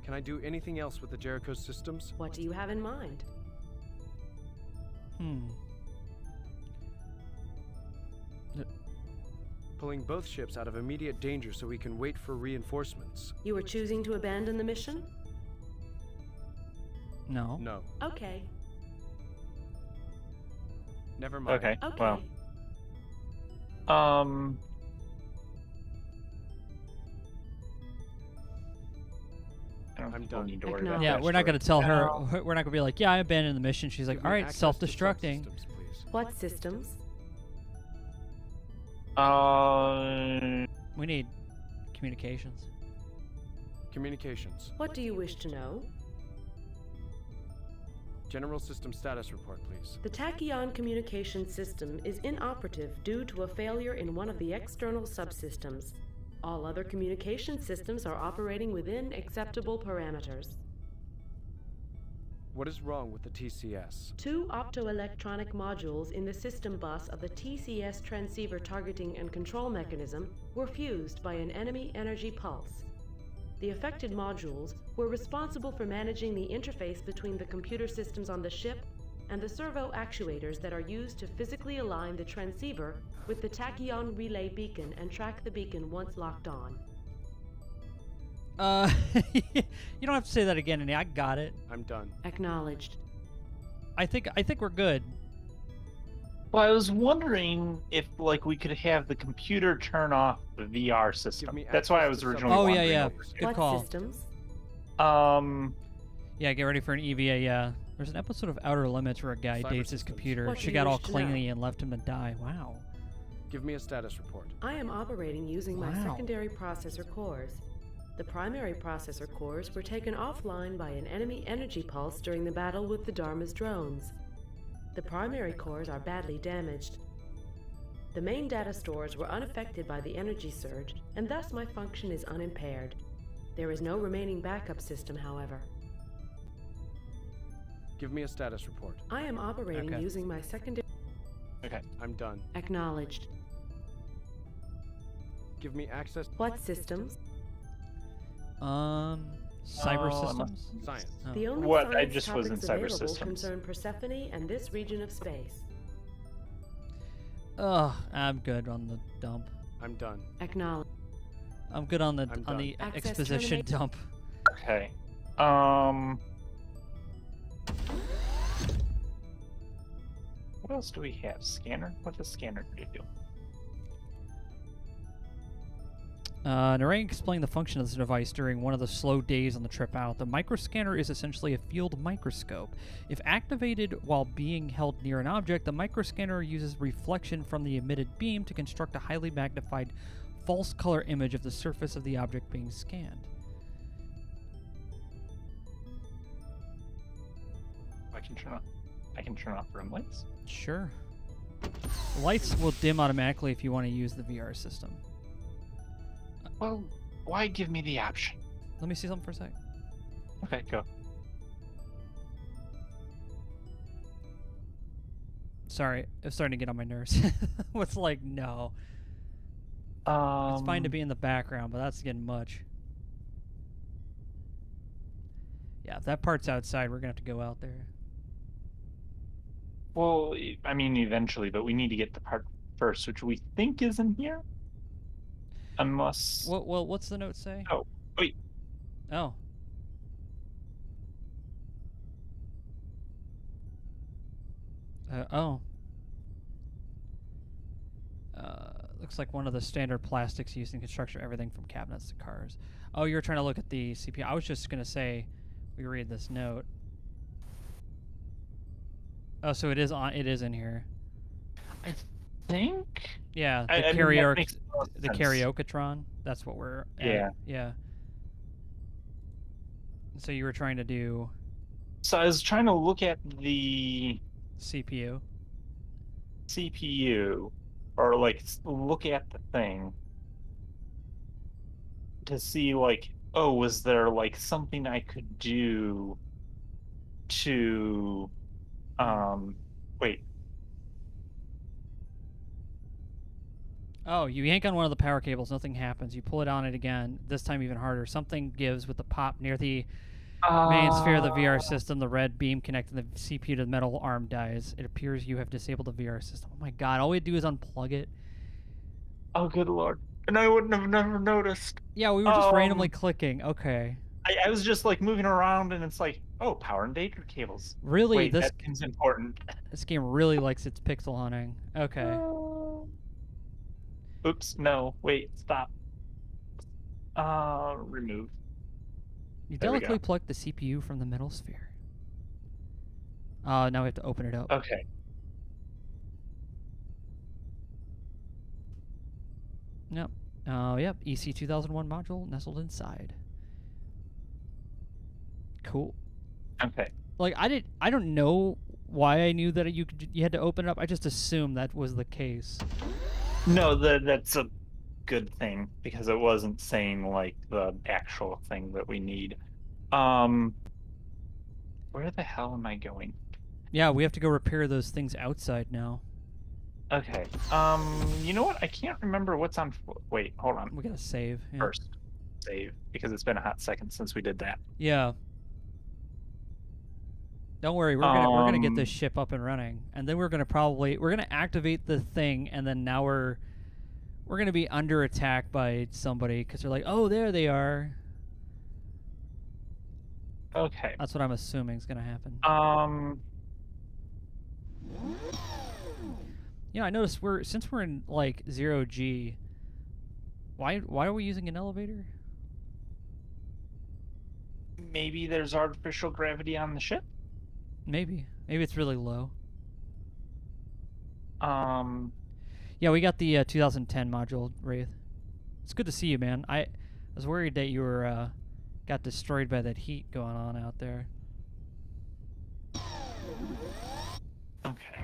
Can I do anything else with the Jericho systems? What do you have in mind? Pulling both ships out of immediate danger so we can wait for reinforcements. You are choosing to abandon the mission? No. No. Okay. Never mind. Okay. Okay. Well. I don't I'm think we'll done. need to worry about Acknowledge. Yeah, that. we're not going to tell her. No. We're not going to be like, yeah, I abandoned the mission. She's like, Give all me right, access to self-destructing. subsystems, please. What systems? We need communications. Communications. What do you wish to know? General system status report, please. The Tachyon communication system is inoperative due to a failure in one of the external subsystems. All other communication systems are operating within acceptable parameters. What is wrong with the TCS? 2 optoelectronic modules in the system bus of the TCS transceiver targeting and control mechanism were fused by an enemy energy pulse. The affected modules were responsible for managing the interface between the computer systems on the ship and the servo actuators that are used to physically align the transceiver with the tachyon relay beacon and track the beacon once locked on. You don't have to say that again, Annie. I got it. I'm done. Acknowledged. I think we're good. Well, I was wondering if, like, we could have the computer turn off the VR system. me That's why I access was to originally Oh, yeah, wondering yeah. over Good here. What call. systems? Yeah, get ready for an EVA. Yeah, there's an episode of Outer Limits where a guy Cyber dates his systems. computer. What do She you got all wish to know? clingy and left him to die. Wow. Give me a status report. I am operating using my Wow. secondary processor cores. The primary processor cores were taken offline by an enemy energy pulse during the battle with the Dharma's drones. The primary cores are badly damaged. The main data stores were unaffected by the energy surge, and thus my function is unimpaired. There is no remaining backup system, however. Give me a status report. I am operating Okay. using my secondary... Okay. I'm done. Acknowledged. Give me access. What systems? Cyber Oh, systems. Science. Oh. The only What? I science just was in topics cyber available systems. concern Persephone and this region of space. Ugh, I'm good on the dump. I'm done. Acknowledge. I'm good on the I'm on the done. Access exposition terminate. dump. Okay. What else do we have? Scanner? What does scanner do? Narang explained the function of this device during one of the slow days on the trip out. The microscanner is essentially a field microscope. If activated while being held near an object, the microscanner uses reflection from the emitted beam to construct a highly magnified false color image of the surface of the object being scanned. I can turn off room lights. Sure. Lights will dim automatically if you want to use the VR system. Well, why give me the option? Let me see something for a sec. Okay, go. Sorry, it's starting to get on my nerves. It's like, no. It's fine to be in the background, but that's getting much. Yeah, if that part's outside, we're gonna have to go out there. Well, I mean, eventually, but we need to get the part first, which we think is in here. Unless. Well, what's the note say? Oh, wait. Oh. Oh. Looks like one of the standard plastics used in construction, everything from cabinets to cars. Oh, you're trying to look at the CPU. I was just gonna say, we read this note. Oh, so it is on. It is in here. I think. Yeah, the I mean, that karaoke, makes more the sense. karaoketron. That's what we're. At. Yeah. Yeah. So you were trying to do So I was trying to look at the CPU. CPU, or like look at the thing to see, like, oh, was there like something I could do to wait. Oh, you yank on one of the power cables, nothing happens. You pull it on it again, this time even harder. Something gives with the pop near the main sphere of the VR system. The red beam connecting the CPU to the metal arm dies. It appears you have disabled the VR system. Oh my god, all we do is unplug it. Oh, good lord. And I wouldn't have never noticed. Yeah, we were just randomly Um, clicking. Okay. I was just like moving around and it's like, oh, power and data cables. Really, Wait, that seems important. this game really likes its pixel hunting. Okay. Oops, no, wait, stop. Remove. You There we delicately go. plucked the CPU from the middle sphere. Now we have to open it up. Okay. Yep. Yep. EC 2001 module nestled inside. Cool. Okay. Like I don't know why I knew that you had to open it up. I just assumed that was the case. No, that's a good thing because it wasn't saying like the actual thing that we need. Where the hell am I going? Yeah, we have to go repair those things outside now. Okay. You know what? I can't remember what's on. Wait, hold on. We gotta save. Yeah. First, save because it's been a hot second since we did that. Yeah. Don't worry, we're gonna get this ship up and running, and then we're gonna activate the thing, and then now we're gonna be under attack by somebody because they're like, oh, there they are. Okay. That's what I'm assuming is gonna happen. Yeah, I noticed since we're in like 0G. Why are we using an elevator? Maybe there's artificial gravity on the ship. Maybe it's really low. Yeah, we got the 2010 module, Wraith. It's good to see you, man. I was worried that you were got destroyed by that heat going on out there. Okay.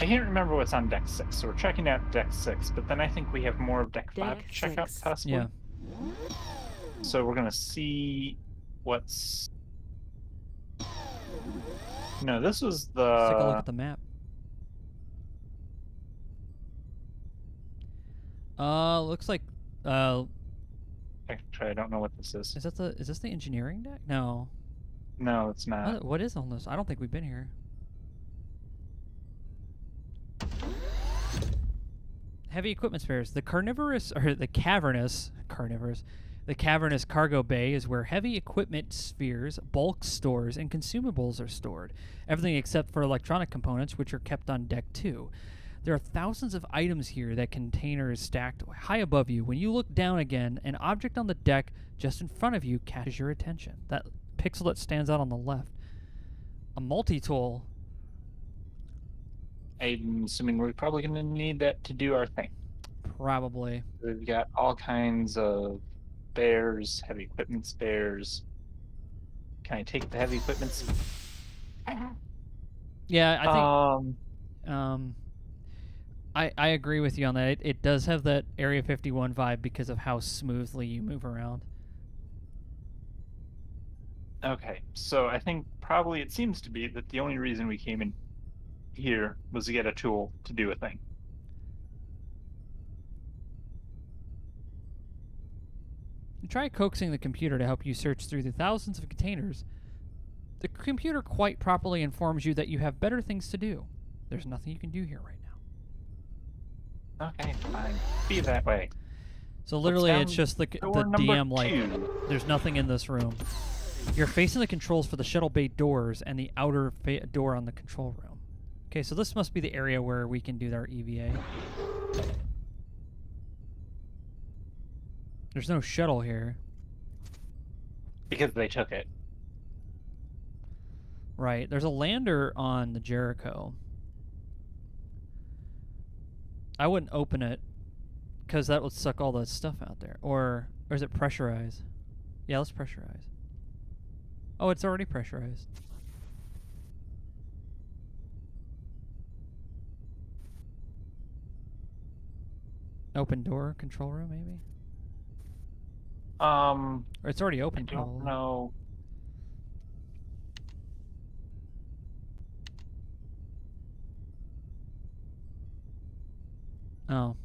I can't remember what's on deck 6, so we're checking out deck 6, but then I think we have more of deck 5 to check out, possibly. Yeah. So we're gonna see what's... No, this was the... Let's take a look at the map. Looks like Actually, I don't know what this is. is this the engineering deck? No. No, it's not. What is on this? I don't think we've been here. Heavy equipment spares. The cavernous cargo bay is where heavy equipment spheres, bulk stores, and consumables are stored. Everything except for electronic components, which are kept on deck 2. There are thousands of items here that containers stacked high above you. When you look down again, an object on the deck just in front of you catches your attention. That pixel that stands out on the left. A multi-tool. I'm assuming we're probably going to need that to do our thing. Probably. We've got all kinds of spares, heavy equipment spares. Can I take the heavy equipment? Yeah, I think... I agree with you on that. It does have that Area 51 vibe because of how smoothly you move around. Okay, so I think probably it seems to be that the only reason we came in here was to get a tool to do a thing. Try coaxing the computer to help you search through the thousands of containers. The computer quite properly informs you that you have better things to do. There's nothing you can do here right now. Okay, fine. Be that way. So literally, What's it's down just the door DM number like, 2? there's nothing in this room. You're facing the controls for the shuttle bay doors and the outer door on the control room. Okay, so this must be the area where we can do our EVA. There's no shuttle here. Because they took it. Right. There's a lander on the Jericho. I wouldn't open it because that would suck all the stuff out there. Or is it pressurized? Yeah, let's pressurize. Oh, it's already pressurized. Open door control room, maybe? Or it's already open. I don't know. Oh.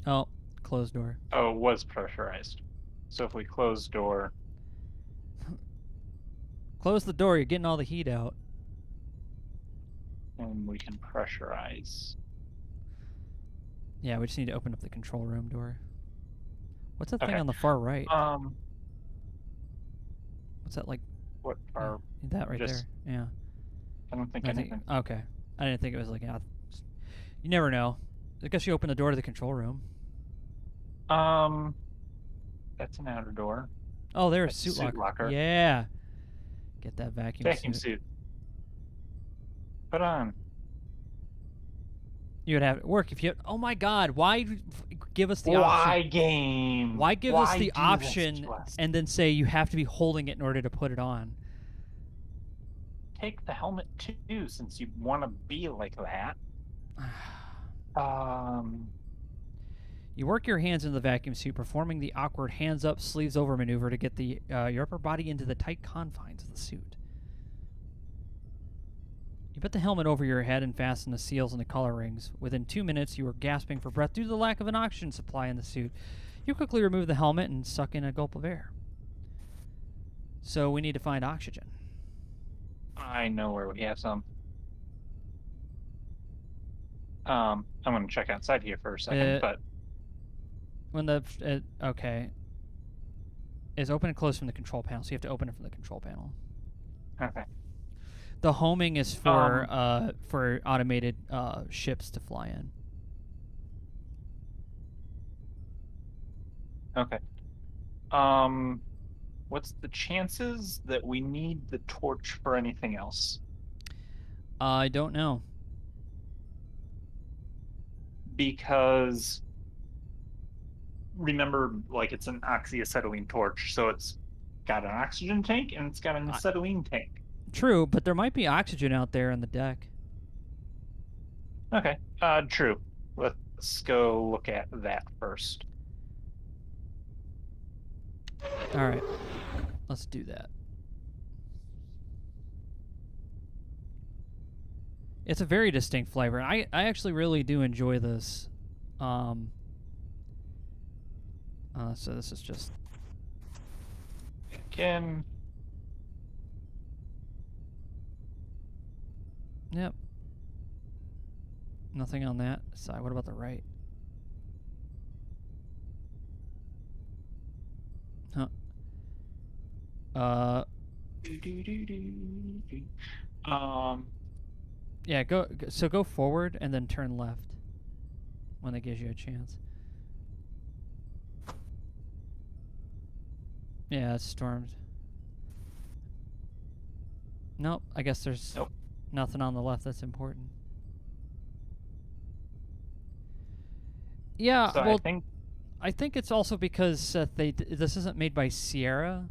Oh, closed door. Oh, it was pressurized. So if we close door... Close the door, you're getting all the heat out. And we can pressurize. Yeah, we just need to open up the control room door. What's that thing Okay. on the far right? Um, What's that like? what Yeah, are that right just- there. Yeah. I don't think I think, anything. okay. I didn't think it was like. You never know. I guess you open the door to the control room. That's an outer door. Oh, there's That's suit, suit locker. Yeah. Get that Vacuum suit. Put on. You would have it work if you. Oh my God! Why give us the Why option? game? Why give us the do this option to us? and then say you have to be holding it in order to put it on? Take the helmet too, since you want to be like that. You work your hands into the vacuum suit, performing the awkward hands up, sleeves over maneuver to get your upper body into the tight confines of the suit. You put the helmet over your head and fasten the seals and the collar rings. Within 2 minutes, you are gasping for breath due to the lack of an oxygen supply in the suit. You quickly remove the helmet and suck in a gulp of air. So we need to find oxygen. I know where we have some. I'm gonna check outside here for a second, but When the okay, is open and closed from the control panel, so you have to open it from the control panel. okay. The homing is for automated ships to fly in. Okay. What's the chances that we need the torch for anything else? I don't know. Because remember, like, it's an oxyacetylene torch, so it's got an oxygen tank and it's got an acetylene tank. True, but there might be oxygen out there on the deck. Okay. True. Let's go look at that first. All right, let's do that. It's a very distinct flavor. I actually really do enjoy this. So this is just Again. Yep. Nothing on that side. What about the right? Huh. Yeah, so go forward and then turn left when that gives you a chance. Yeah, it's stormed. Nope, I guess there's nothing on the left that's important. Yeah, So well, I I think it's also because this isn't made by Sierra,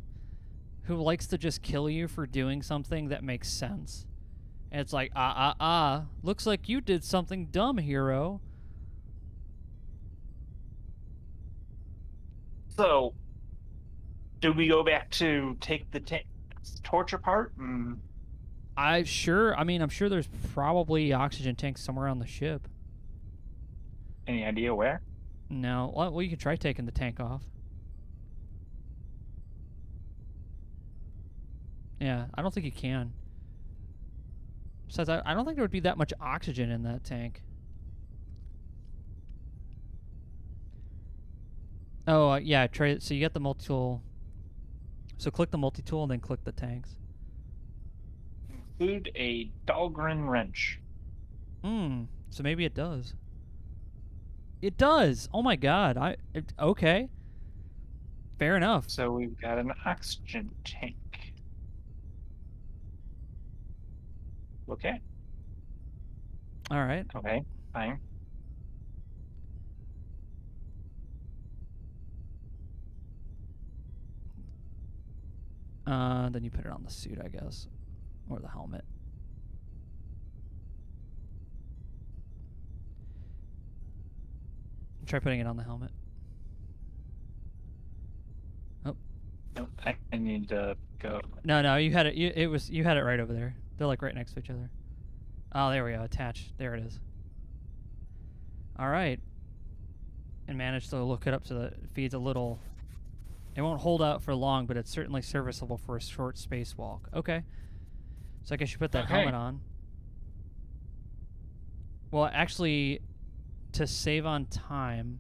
who likes to just kill you for doing something that makes sense. And it's like, looks like you did something dumb, hero. So, do we go back to take the torch apart? I'm sure there's probably oxygen tanks somewhere on the ship. Any idea where? No, well, you could try taking the tank off. Yeah, I don't think you can. Besides, I don't think there would be that much oxygen in that tank. Oh, yeah, try. So you get the multi-tool. So click the multi-tool and then click the tanks. Include a Dahlgren wrench. So maybe it does. It does! Oh my god, okay. Fair enough. So we've got an oxygen tank. Okay. Alright. Okay, fine. Then you put it on the suit, I guess. Or the helmet. Try putting it on the helmet. Oh. Nope, I need to go. No, you had it. You had it right over there. They're like right next to each other. Oh, there we go. Attach. There it is. All right. And managed to look it up so that it feeds a little. It won't hold out for long, but it's certainly serviceable for a short spacewalk. Okay. So I guess you put that helmet on. Well, actually, to save on time,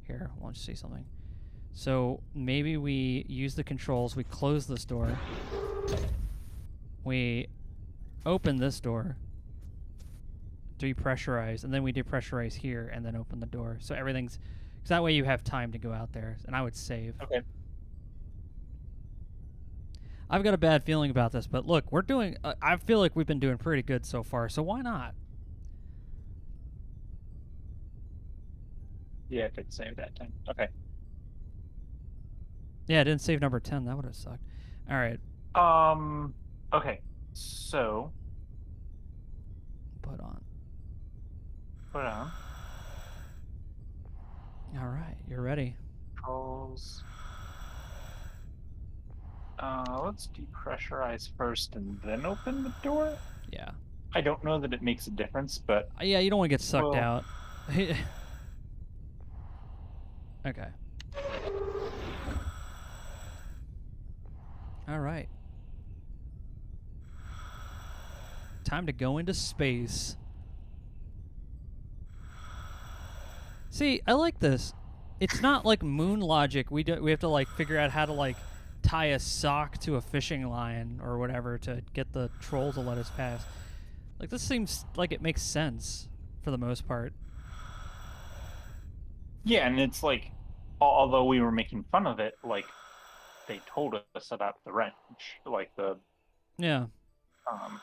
here, I want to see something. So maybe we use the controls. We close this door. We open this door. Depressurize, and then we depressurize here, and then open the door. So everything's, because that way you have time to go out there. And I would save. Okay. I've got a bad feeling about this, but look, we're doing. I feel like we've been doing pretty good so far. So why not? Yeah, if it saved that time. Okay. Yeah, I didn't save number 10. That would have sucked. All right. Okay. So Put on. put on All right, you're ready. controls. Let's depressurize first and then open the door. Yeah. I don't know that it makes a difference, but Yeah, you don't want to get sucked Well- out. Okay. All right. Time to go into space. See, I like this. It's not like moon logic. We have to like figure out how to like tie a sock to a fishing line or whatever to get the troll to let us pass. Like this seems like it makes sense for the most part. yeah, and it's like, although we were making fun of it, like they told us about the wrench, like the Yeah. um,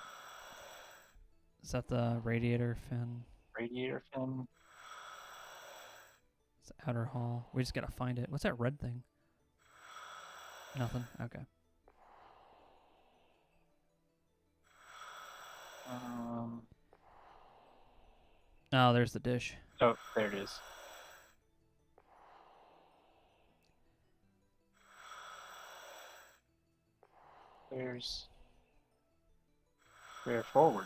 Is that the radiator fin? radiator fin. It's the outer hull. We just gotta find it. What's that red thing? Nothing. Okay. Oh, there's the dish. Oh, there it is. There's Bear forward.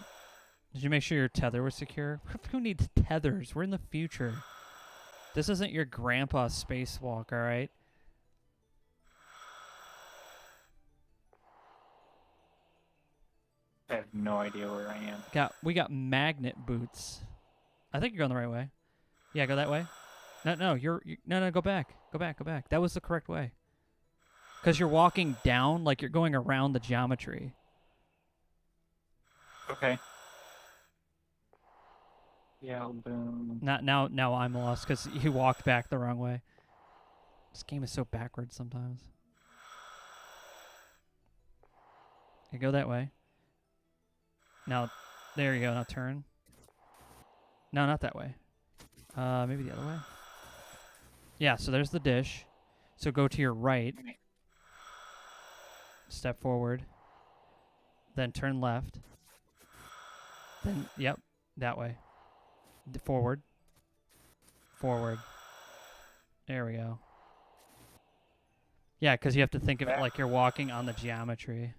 Did you make sure your tether was secure? Who needs tethers? We're in the future. This isn't your grandpa's spacewalk, all right? I have no idea where I am. We got magnet boots. I think you're going the right way. Yeah, go that way. No, no, go back. Go back. That was the correct way. Because you're walking down like you're going around the geometry. Okay. Yeah, boom. Now I'm lost because you walked back the wrong way. This game is so backwards sometimes. Okay, go that way. Now, there you go. Now turn. No, not that way. Maybe the other way. Yeah, so there's the dish. So go to your right. Step forward. Then turn left. Then, yep, that way. Forward. Forward. There we go. Yeah, because you have to think of it like you're walking on the geometry.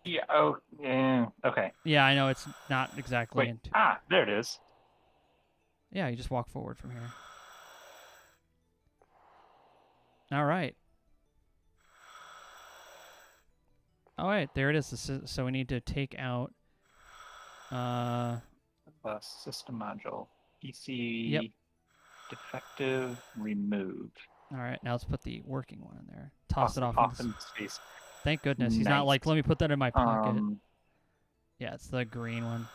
Yeah, oh, yeah, okay. Yeah, I know it's not exactly. Wait, there it is. Yeah, you just walk forward from here. All right. All right, there it is. So we need to take out. System module. PC. Yep. Defective. Remove. All right, now let's put the working one in there. Toss it off. in space. Thank goodness he's not like, let me put that in my pocket. Yeah, it's the green one.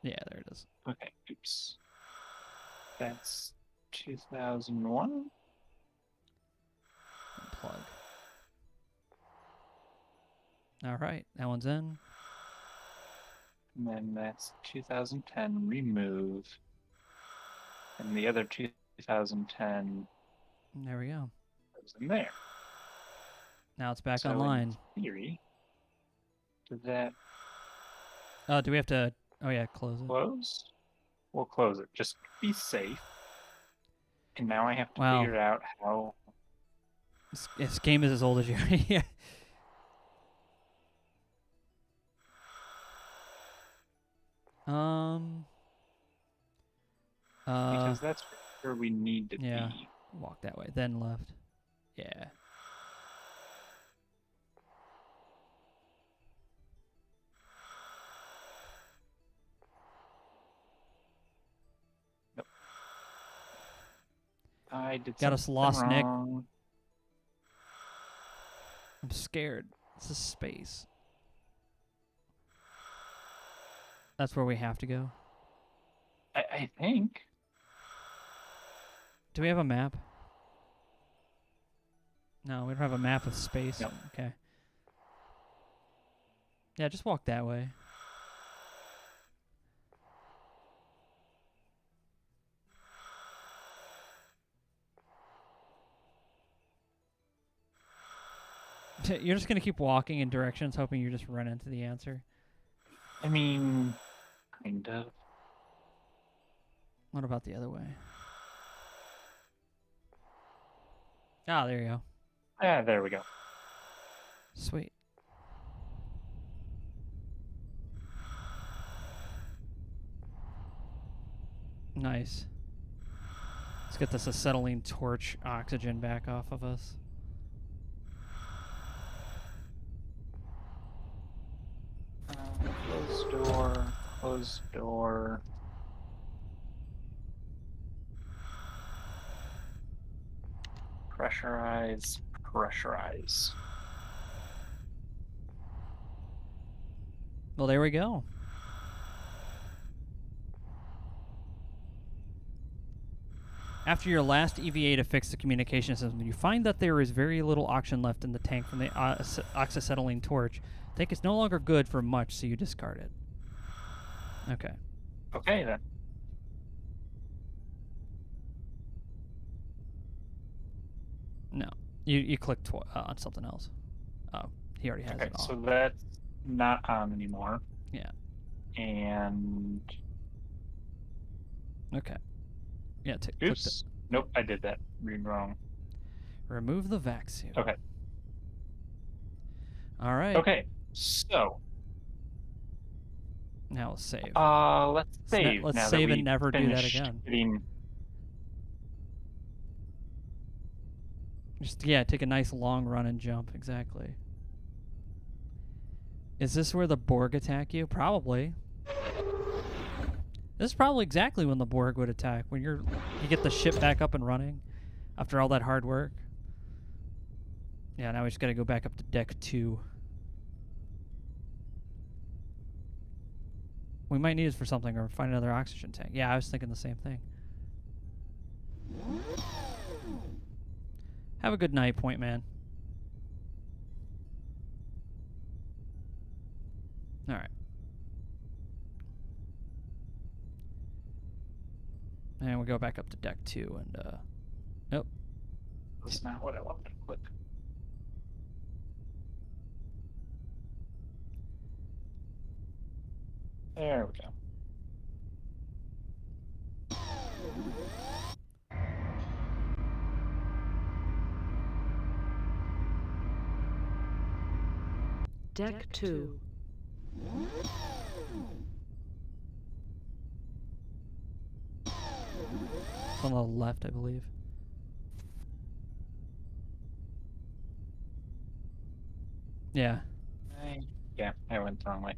Yeah, there it is. Okay, oops. That's 2001. Plug. All right, that one's in. And then that's 2010. Remove. And the other 2010 There we go. goes in there. Now it's back So online. in theory, did that Oh, do we have to? Oh yeah, close it. close? We'll close it. Just be safe. And now I have to Wow. figure out how. This game is as old as you. Yeah. Because that's where we need to yeah. be. Walk that way, then left. Yeah. I did Got us something lost, Nick. wrong. I'm scared. This is space. That's where we have to go. I think. Do we have a map? No, we don't have a map of space. Nope. Okay. Yeah, just walk that way. You're just gonna keep walking in directions, hoping you just run into the answer. I mean, kind of. What about the other way? Ah, there you go. Ah, there we go. Sweet. Nice. Let's get this acetylene torch oxygen back off of us. Closed door. Closed door. Pressurize. Pressurize. Well, there we go. After your last EVA to fix the communication system, you find that there is very little oxygen left in the tank from the oxyacetylene torch. The tank is no longer good for much, so you discard it. Okay. Okay, then. No. You clicked on something else. Oh, he already has Okay, it off. so that's not on anymore. Yeah. And... Okay. Yeah, click the... Oops. Nope, I did that. Read wrong. Remove the vac suit. Okay. All right. Okay, so... Now let's save. Let's save. Let's now save that and never do that finished again. Getting... Just, yeah, take a nice long run and jump. Exactly. Is this where the Borg attack you? Probably. This is probably exactly when the Borg would attack. When you get the ship back up and running after all that hard work. Yeah, now we just gotta go back up to deck 2. We might need it for something or find another oxygen tank. Yeah, I was thinking the same thing. Have a good night, Point Man. All right. And we go back up to deck 2 and, nope. That's not what I wanted to click. There we go. Deck 2. It's on the left, I believe. Yeah. Yeah, I went the wrong way.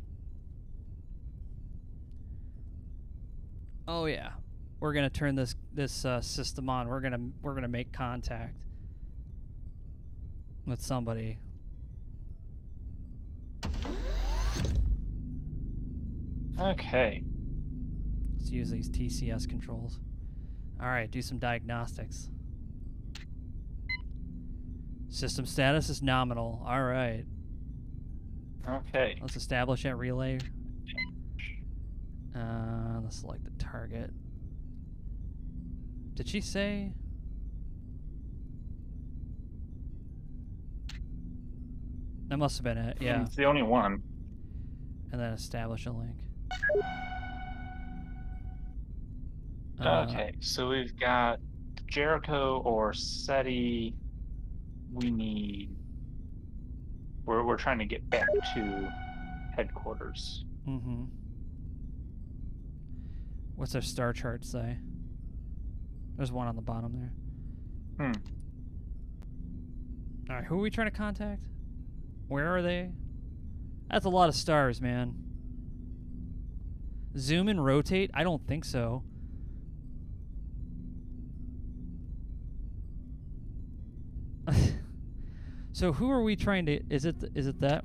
Oh yeah. We're gonna turn this system on. We're gonna make contact with somebody. Okay. Let's use these TCS controls. All right, do some diagnostics. System status is nominal. All right. Okay. Let's establish that relay. Let's select the target. Did she say? That must have been it, yeah. It's the only one. And then establish a link. Okay, so we've got Jericho or SETI. We need... We're trying to get back to headquarters. Mm-hmm. What's their star chart say? There's one on the bottom there. Alright, who are we trying to contact? Where are they? That's a lot of stars, man. Zoom and rotate? I don't think so. So who are we trying to? Is it that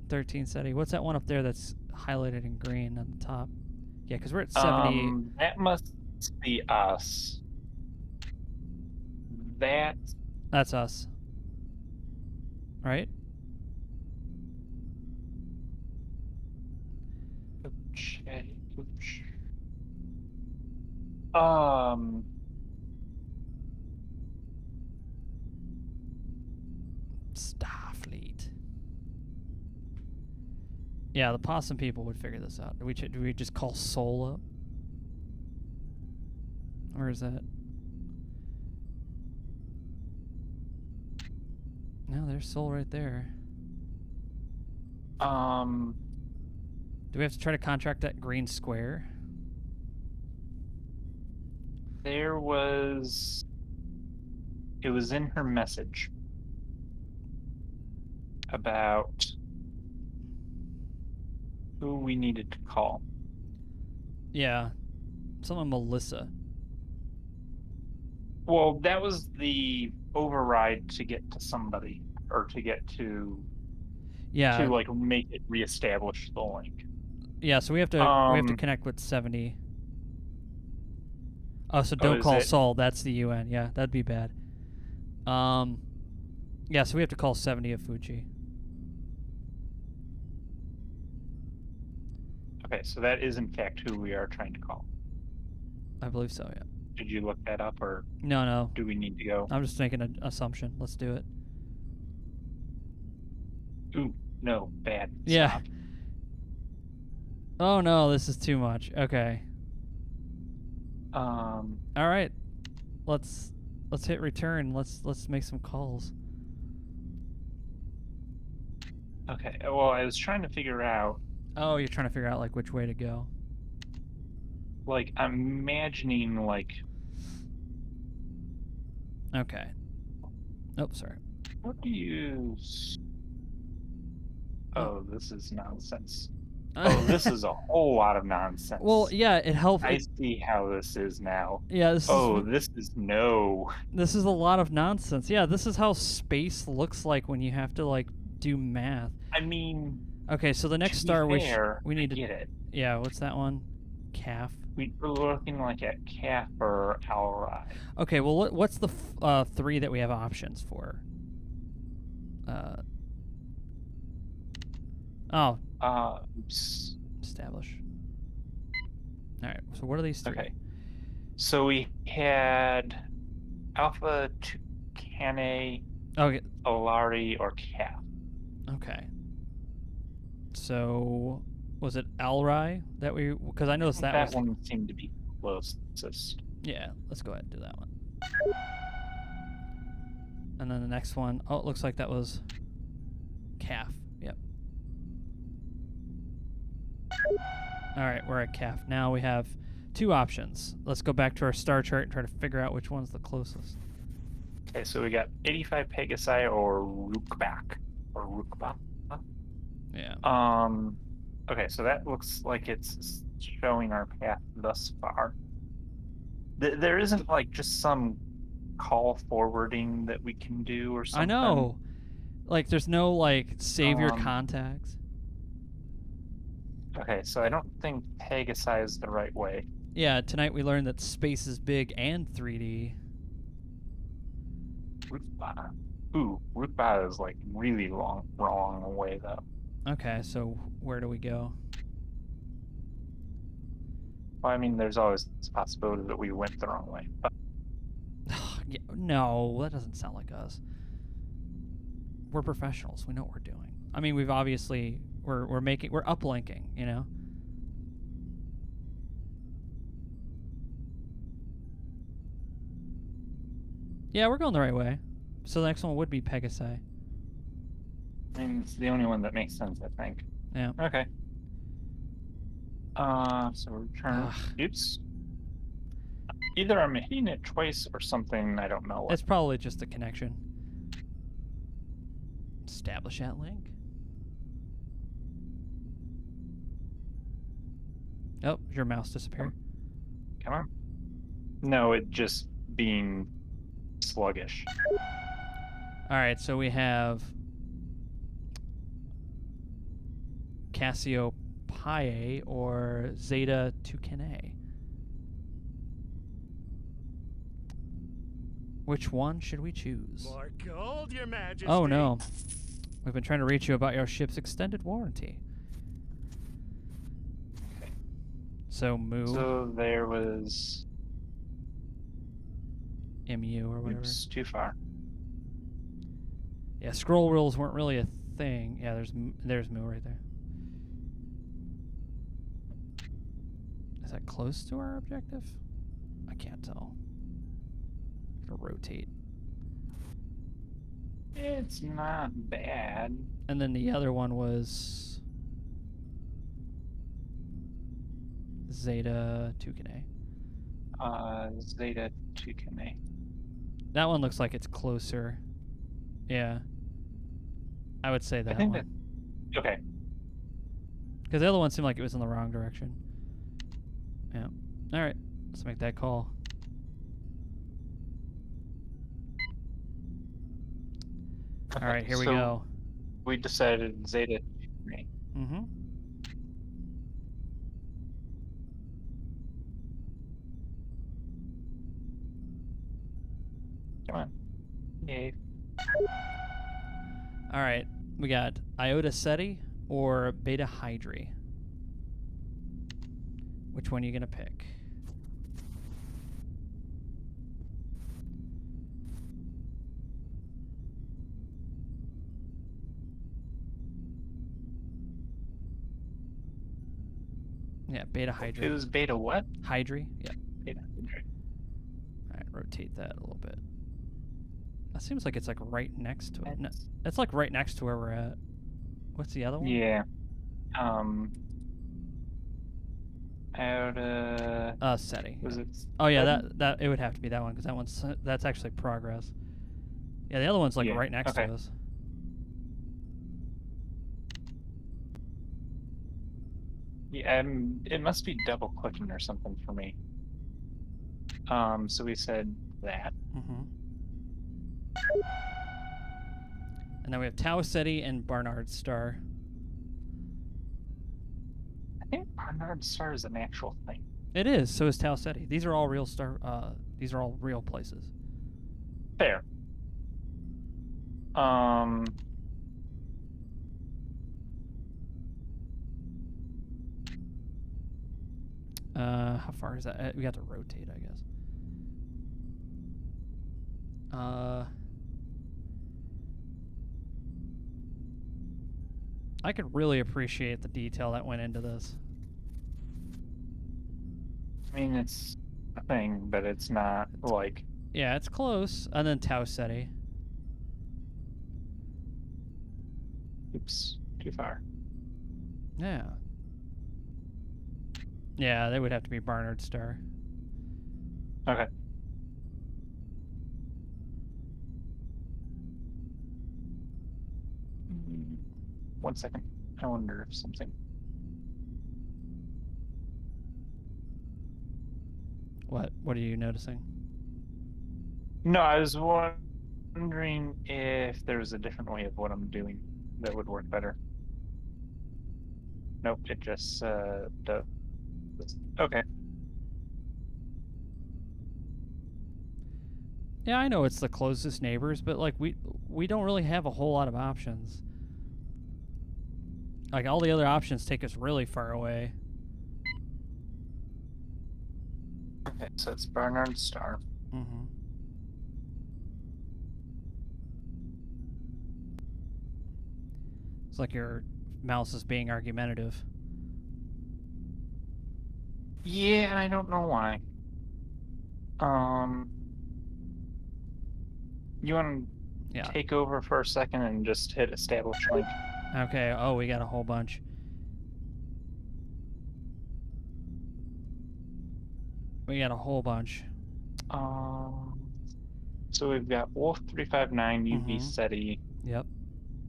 13 SETI? What's that one up there that's highlighted in green on the top? Yeah, because we're at 70. That must be us. That's us. Right? Okay. Starfleet. Yeah, the possum people would figure this out. Do we just call Sol up? Or is that? No, there's Sol right there. Do we have to try to contract that green square? It was in her message about who we needed to call. Yeah. Someone Melissa. Well, that was the override to get to somebody, or to get to Yeah. like make it reestablish the link. Yeah, so we have to connect with 70. Oh, so don't is call it? Sol. That's the UN. Yeah, that'd be bad. Yeah, so we have to call 70 of Fuji. Okay, so that is in fact who we are trying to call. I believe so, yeah. Did you look that up, or No. do we need to go? I'm just making an assumption. Let's do it. Ooh, no, bad. Yeah. Stop. Oh no, this is too much. Okay. All right. Let's hit return. Let's make some calls. Okay. Well, I was trying to figure out. Oh, you're trying to figure out like which way to go. Like, I'm imagining like. Okay. Oh, sorry. What do you? Oh, this is nonsense. Oh, this is a whole lot of nonsense. Well, yeah, it helps. I see how this is now. Yeah, this is no. This is a lot of nonsense. Yeah, this is how space looks like when you have to like do math. I mean. Okay, so the next to be star fair, we need to get it. Yeah, what's that one? Calf. We're looking like at Calf or Alrai. Okay, well, what's the 3 that we have options for? Oops. Establish. All right. So what are these 3? Okay. So we had Alpha, Tucane, Okay. Alari, or Calf. Okay. So was it Alrai that we? Because I noticed that was. one seemed to be closest. Yeah. Let's go ahead and do that one. And then the next one. Oh, it looks like that was Calf. Yep. All right, we're at Calf. Now we have 2 options. Let's go back to our star chart and try to figure out which one's the closest. Okay, so we got 85 Pegasi or Rookbak. Or Rookbak. Yeah. Okay, so that looks like it's showing our path thus far. There isn't like just some call forwarding that we can do or something. I know. Like, there's no like save your contacts. Okay, so I don't think Pegasi is the right way. Yeah, tonight we learned that space is big and 3D. Rookba. Ooh, Rookba is like really wrong away though. Okay, so where do we go? Well, I mean, there's always this possibility that we went the wrong way. But Yeah, no, that doesn't sound like us. We're professionals. We know what we're doing. I mean, we've obviously we're uplinking, you know. Yeah, we're going the right way. So the next one would be Pegasi. I mean, it's the only one that makes sense, I think. Yeah. Okay. So we're trying. Oops. Either I'm hitting it twice or something. I don't know. It's probably just a connection. Establish that link. Oh, your mouse disappeared. Come on. No, it just being sluggish. All right, so we have Cassiopeia or Zeta Tucanae. Which one should we choose? More gold, Your Majesty. Oh no. We've been trying to reach you about your ship's extended warranty. Okay. So Moo, So there was. MU or whatever. Oops, too far. Yeah, scroll wheels weren't really a thing. Yeah, there's Moo right there. Is that close to our objective? I can't tell. To rotate. It's not bad. And then the other one was Zeta Tucanae. Zeta Tucanae. That one looks like it's closer. Yeah. I would say that I think one. that. Okay. Because the other one seemed like it was in the wrong direction. Yeah. Alright. Let's make that call. Alright, here we So go. We decided Zeta Tucanae. Mm-hmm. Come on. Yay. Alright. We got Iota Ceti or Beta Hydri. Which one are you going to pick? Yeah, Beta Hydri. It was Beta what? Hydri? Yeah. Beta Hydri. Alright, rotate that a little bit. That seems like it's like right next to it. No, That's- it's like right next to where we're at. What's the other one? Yeah. Iota. Seti. Was it? Oh yeah, Seven? that it would have to be that one because that's actually progress. Yeah, the other one's like Yeah, right next okay. to us. Yeah, it must be double clicking or something for me. So we said that. Mm-hmm. And then we have Tau Ceti and Barnard Star. I think Barnard Star is an actual thing. It is. So is Tau Ceti. These are all real star. These are all real places. Fair. How far is that? We have to rotate, I guess. I could really appreciate the detail that went into this. I mean, it's a thing, but it's not like. Yeah, it's close. And then Tau Ceti. Oops, too far. Yeah. Yeah, they would have to be Barnard Star. Okay. Mm, 1 second. I wonder if something. What are you noticing? No, I was wondering if there was a different way of what I'm doing that would work better. Nope, it just does. Okay. Yeah, I know it's the closest neighbors, but like we don't really have a whole lot of options. Like all the other options take us really far away. Okay, so it's Barnard Star. Mm-hmm. It's like your mouse is being argumentative. Yeah, and I don't know why. You want to Yeah. take over for a second and just hit establish link? Okay. Oh, we got a whole bunch. We got a whole bunch. So we've got Wolf 359, UV Mhm. SETI, Yep.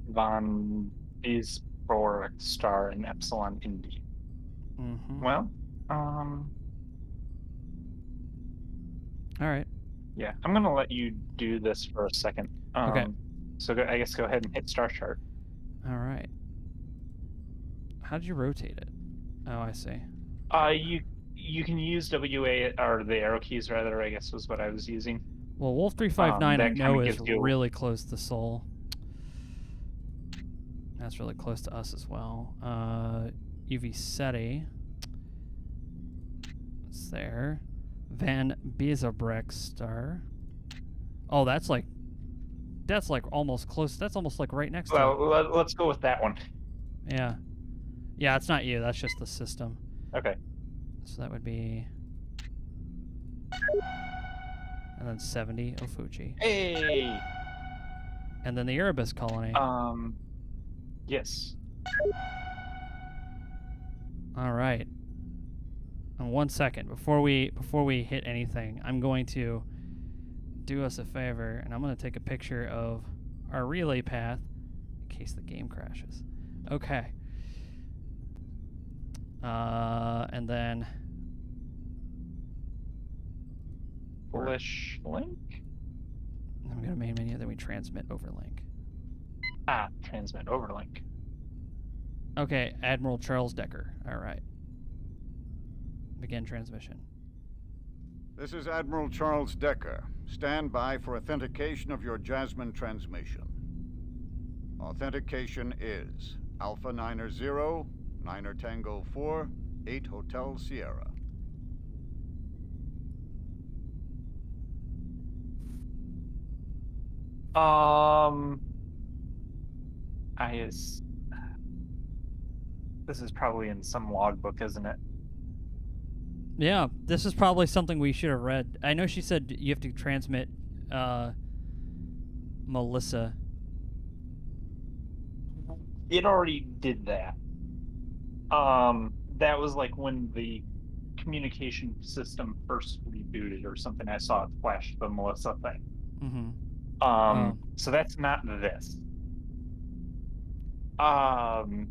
Von Bisbroek Star, and Epsilon Indy. Mm-hmm. Well, All right. yeah, I'm gonna let you do this for a second. Okay. So I guess go ahead and hit Star Chart. All right. How did you rotate it? Oh, I see. You can use WA or the arrow keys rather. I guess was what I was using. Well, Wolf 359 I that know kinda is gives you- really close to Soul. That's really close to us as well. UV SETI. It's there. Van Bezobrek star. Oh, that's like almost close. That's almost like right next to it. Well, let's go with that one. Yeah. Yeah, it's not you. That's just the system. Okay. So that would be... And then 70, Ofuji. Hey. And then the Erebus colony. Yes. All right. And 1 second before we hit anything, I'm going to do us a favor, and I'm going to take a picture of our relay path in case the game crashes. Okay. And then Bullish link. I'm going to main menu, then we transmit over link. Transmit over link. Okay, Admiral Charles Decker. All right. Begin transmission. This is Admiral Charles Decker. Stand by for authentication of your Jasmine transmission. Authentication is Alpha Niner 0, Niner Tango 4, 8 Hotel Sierra. This is probably in some logbook, isn't it? Yeah, this is probably something we should have read. I know she said you have to transmit Melissa. It already did that. That was like when the communication system first rebooted or something. I saw it flash the Melissa thing. Mm-hmm. So that's not this. I'm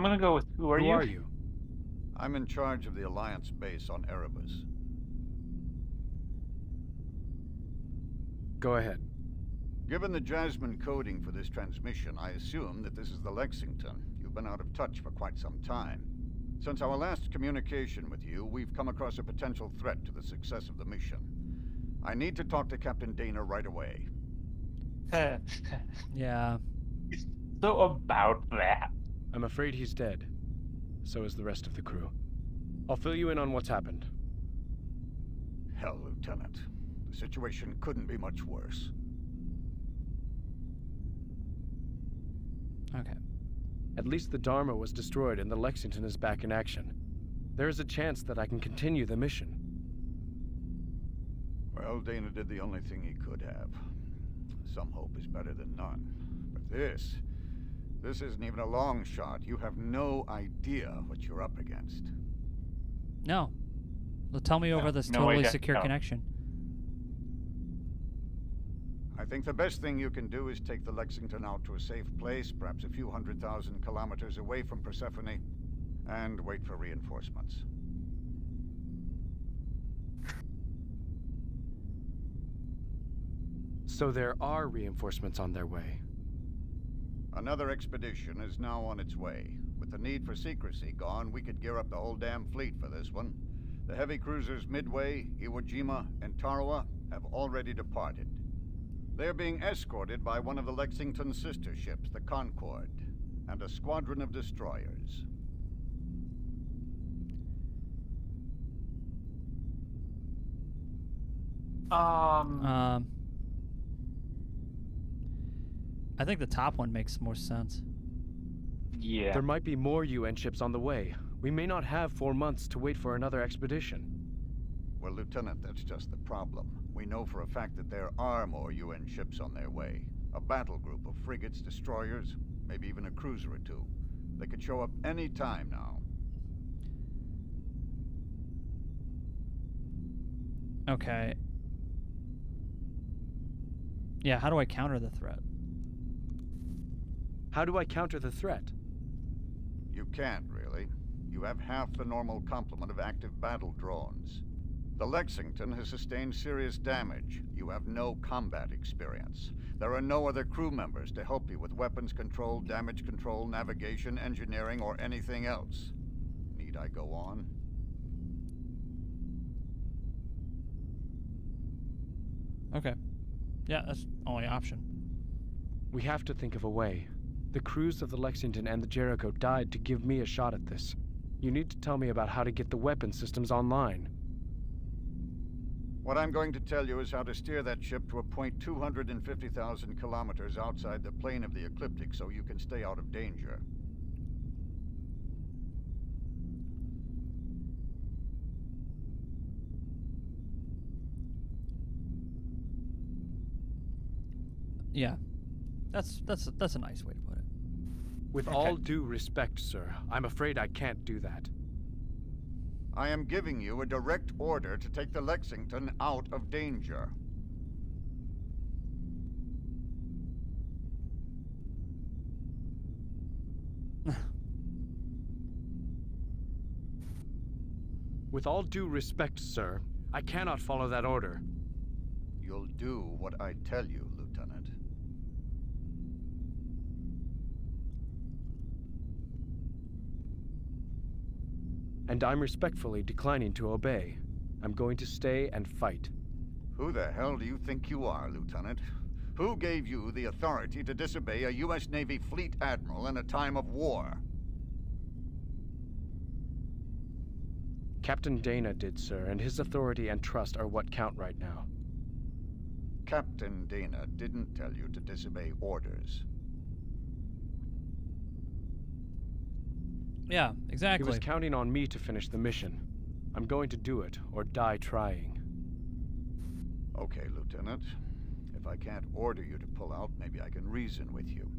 gonna go with who are you? I'm in charge of the Alliance base on Erebus. Go ahead. Given the Jasmine coding for this transmission, I assume that this is the Lexington. You've been out of touch for quite some time. Since our last communication with you, we've come across a potential threat to the success of the mission. I need to talk to Captain Dana right away. Yeah. So about that. I'm afraid he's dead. So is the rest of the crew. I'll fill you in on what's happened. Hell, Lieutenant. The situation couldn't be much worse. Okay. At least the Dharma was destroyed and the Lexington is back in action. There is a chance that I can continue the mission. Well, Dana did the only thing he could have. Some hope is better than none. But this isn't even a long shot. You have no idea what you're up against. No. Well, tell me over this no totally idea. secure No. connection. I think the best thing you can do is take the Lexington out to a safe place, perhaps a few 100,000 kilometers away from Persephone, and wait for reinforcements. So there are reinforcements on their way. Another expedition is now on its way. With the need for secrecy gone, we could gear up the whole damn fleet for this one. The heavy cruisers Midway, Iwo Jima, and Tarawa have already departed. They're being escorted by one of the Lexington's sister ships, the Concord, and a squadron of destroyers. I think the top one makes more sense. Yeah. There might be more UN ships on the way. We may not have 4 months to wait for another expedition. Well, Lieutenant, that's just the problem. We know for a fact that there are more UN ships on their way. A battle group of frigates, destroyers, maybe even a cruiser or two. They could show up any time now. Okay. Yeah, how do I counter the threat? How do I counter the threat? You can't, really. You have half the normal complement of active battle drones. The Lexington has sustained serious damage. You have no combat experience. There are no other crew members to help you with weapons control, damage control, navigation, engineering, or anything else. Need I go on? Okay. Yeah, that's the only option. We have to think of a way. The crews of the Lexington and the Jericho died to give me a shot at this. You need to tell me about how to get the weapon systems online. What I'm going to tell you is how to steer that ship to a point 250,000 kilometers outside the plane of the ecliptic so you can stay out of danger. Yeah. That's a nice way to put it. With all due respect, sir, I'm afraid I can't do that. I am giving you a direct order to take the Lexington out of danger. With all due respect, sir, I cannot follow that order. You'll do what I tell you, Lieutenant. And I'm respectfully declining to obey. I'm going to stay and fight. Who the hell do you think you are, Lieutenant? Who gave you the authority to disobey a U.S. Navy fleet admiral in a time of war? Captain Dana did, sir, and his authority and trust are what count right now. Captain Dana didn't tell you to disobey orders. Yeah, exactly. He was counting on me to finish the mission. I'm going to do it, or die trying. Okay, Lieutenant. If I can't order you to pull out, maybe I can reason with you.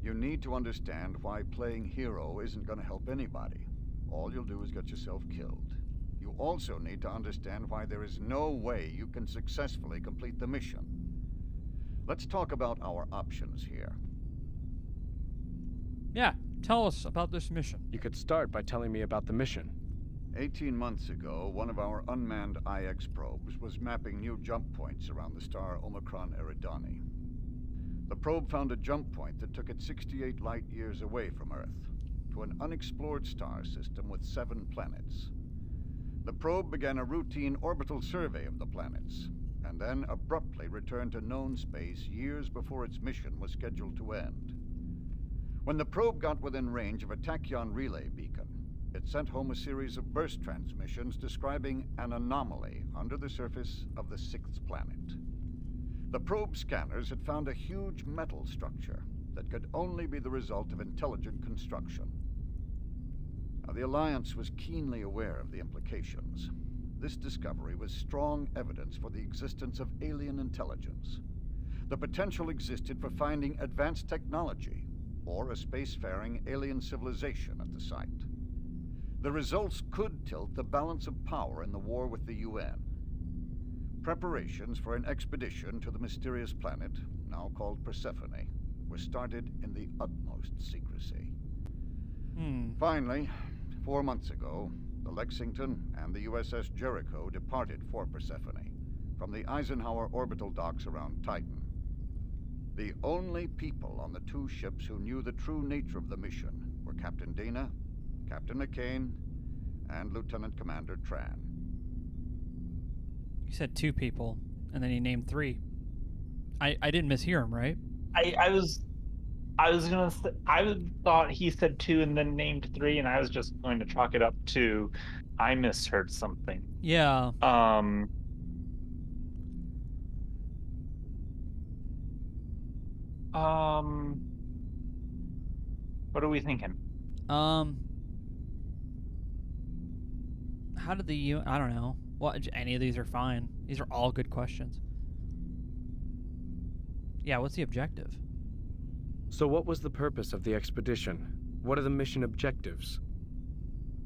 You need to understand why playing hero isn't going to help anybody. All you'll do is get yourself killed. You also need to understand why there is no way you can successfully complete the mission. Let's talk about our options here. Yeah, tell us about this mission. You could start by telling me about the mission. 18 months ago, one of our unmanned IX probes was mapping new jump points around the star Omicron Eridani. The probe found a jump point that took it 68 light-years away from Earth, to an unexplored star system with 7 planets. The probe began a routine orbital survey of the planets, and then abruptly returned to known space years before its mission was scheduled to end. When the probe got within range of a tachyon relay beacon, it sent home a series of burst transmissions describing an anomaly under the surface of the 6th planet. The probe scanners had found a huge metal structure that could only be the result of intelligent construction. Now, the Alliance was keenly aware of the implications. This discovery was strong evidence for the existence of alien intelligence. The potential existed for finding advanced technology or a spacefaring alien civilization at the site. The results could tilt the balance of power in the war with the UN. Preparations for an expedition to the mysterious planet, now called Persephone, were started in the utmost secrecy. Finally, 4 months ago, the Lexington and the USS Jericho departed for Persephone from the Eisenhower orbital docks around Titan. The only people on the 2 ships who knew the true nature of the mission were Captain Dana, Captain McCain, and Lieutenant Commander Tran. You said 2 people, and then he named 3. I didn't mishear him, right? I thought he said 2 and then named 3, and I was just going to chalk it up to I misheard something. Yeah. What are we thinking? How did the I don't know. Well, any of these are fine. These are all good questions. Yeah, what's the objective? So what was the purpose of the expedition? What are the mission objectives?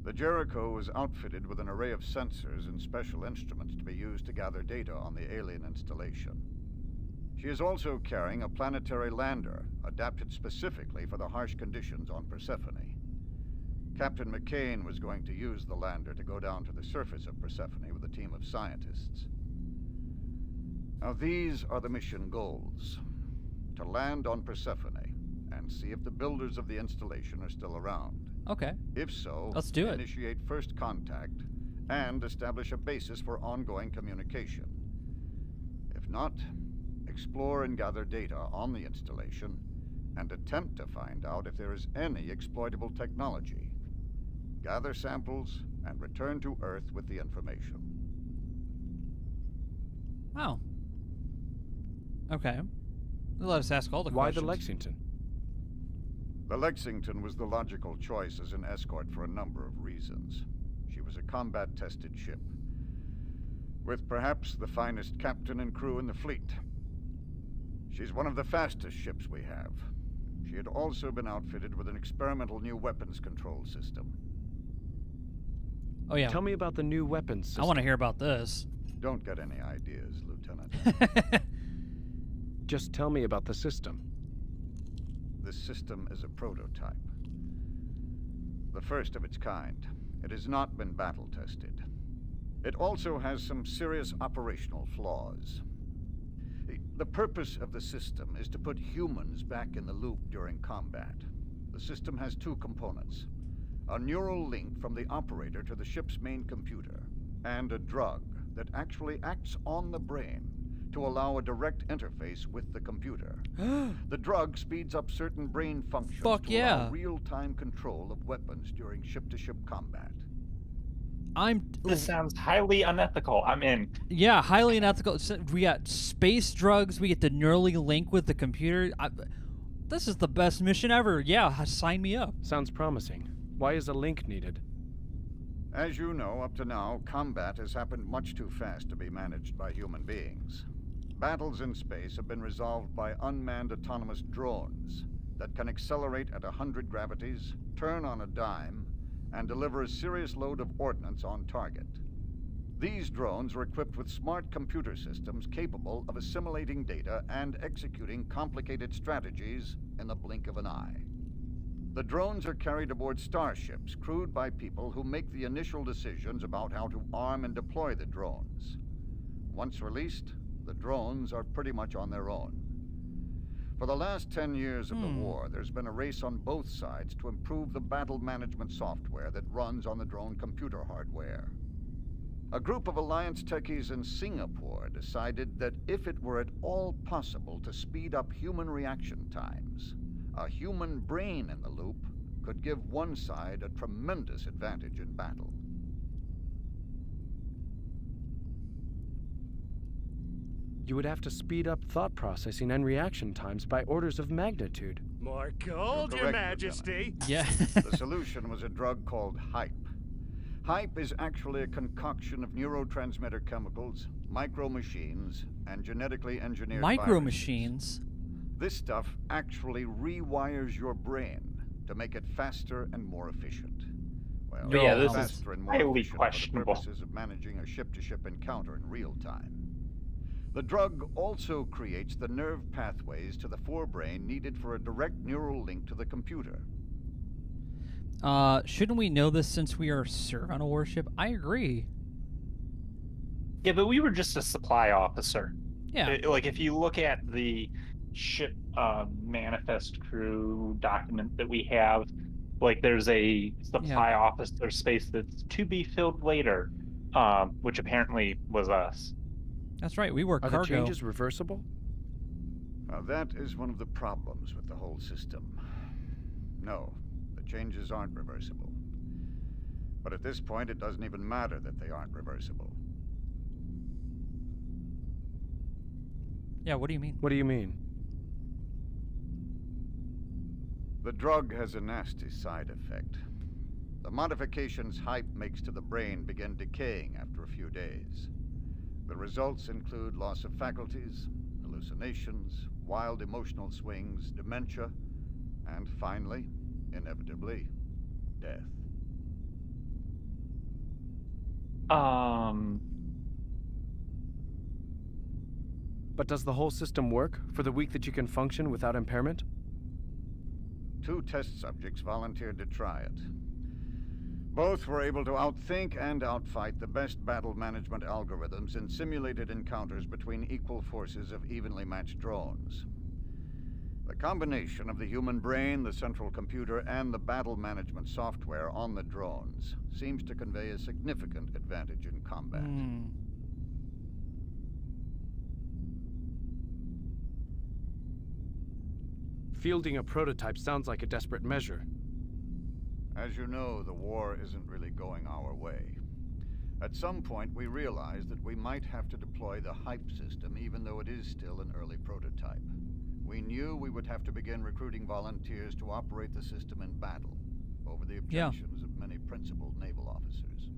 The Jericho was outfitted with an array of sensors and special instruments to be used to gather data on the alien installation. She is also carrying a planetary lander, adapted specifically for the harsh conditions on Persephone. Captain McCain was going to use the lander to go down to the surface of Persephone with a team of scientists. Now, these are the mission goals. To land on Persephone and see if the builders of the installation are still around. Okay. If so, Let's do it. Initiate first contact and establish a basis for ongoing communication. If not, explore and gather data on the installation and attempt to find out if there is any exploitable technology. Gather samples and return to Earth with the information. Oh. Okay. Let us ask all the Why questions. the Lexington? The Lexington was the logical choice as an escort for a number of reasons. She was a combat-tested ship, with perhaps the finest captain and crew in the fleet. She's one of the fastest ships we have. She had also been outfitted with an experimental new weapons control system. Oh, yeah. Tell me about the new weapons system. I want to hear about this. Don't get any ideas, Lieutenant. Just tell me about the system. This system is a prototype. The first of its kind. It has not been battle-tested. It also has some serious operational flaws. The purpose of the system is to put humans back in the loop during combat. The system has two components: a neural link from the operator to the ship's main computer, and a drug that actually acts on the brain to allow a direct interface with the computer. The drug speeds up certain brain functions Fuck to yeah. allow real-time control of weapons during ship-to-ship combat. This sounds highly unethical. I'm in. Yeah, highly unethical. We got space drugs. We get to neurally link with the computer. This is the best mission ever. Yeah, sign me up. Sounds promising. Why is a link needed? As you know, up to now, combat has happened much too fast to be managed by human beings. Battles in space have been resolved by unmanned autonomous drones that can accelerate at 100 gravities, turn on a dime, and deliver a serious load of ordnance on target. These drones are equipped with smart computer systems capable of assimilating data and executing complicated strategies in the blink of an eye. The drones are carried aboard starships crewed by people who make the initial decisions about how to arm and deploy the drones. Once released, the drones are pretty much on their own. For the last 10 years of the war, there's been a race on both sides to improve the battle management software that runs on the drone computer hardware. A group of Alliance techies in Singapore decided that if it were at all possible to speed up human reaction times, a human brain in the loop could give one side a tremendous advantage in battle. You would have to speed up thought processing and reaction times by orders of magnitude. More gold, You're Your correct, Majesty. Yeah. The solution was a drug called Hype. Hype is actually a concoction of neurotransmitter chemicals, micro-machines, and genetically engineered Micro viruses. machines. This stuff actually rewires your brain to make it faster and more efficient. Well, But yeah, this is faster and more highly efficient questionable. for the purposes of managing a ship-to-ship encounter in real time. The drug also creates the nerve pathways to the forebrain needed for a direct neural link to the computer. Shouldn't we know this since we are serve on a warship? I agree. Yeah, but we were just a supply officer. Yeah. Like, if you look at the ship manifest crew document that we have, like, there's a supply officer space that's to be filled later, which apparently was us. That's right. We were Are cargo. the changes reversible? That is one of the problems with the whole system. No, the changes aren't reversible. But at this point, it doesn't even matter that they aren't reversible. Yeah, what do you mean? What do you mean? The drug has a nasty side effect. The modifications Hype makes to the brain begin decaying after a few days. The results include loss of faculties, hallucinations, wild emotional swings, dementia, and finally, inevitably, death. But does the whole system work for the week that you can function without impairment? 2 test subjects volunteered to try it. Both were able to outthink and outfight the best battle management algorithms in simulated encounters between equal forces of evenly matched drones. The combination of the human brain, the central computer, and the battle management software on the drones seems to convey a significant advantage in combat. Fielding a prototype sounds like a desperate measure. As you know, the war isn't really going our way. At some point, we realized that we might have to deploy the hype system, even though it is still an early prototype. We knew we would have to begin recruiting volunteers to operate the system in battle, over the objections of many principal naval officers.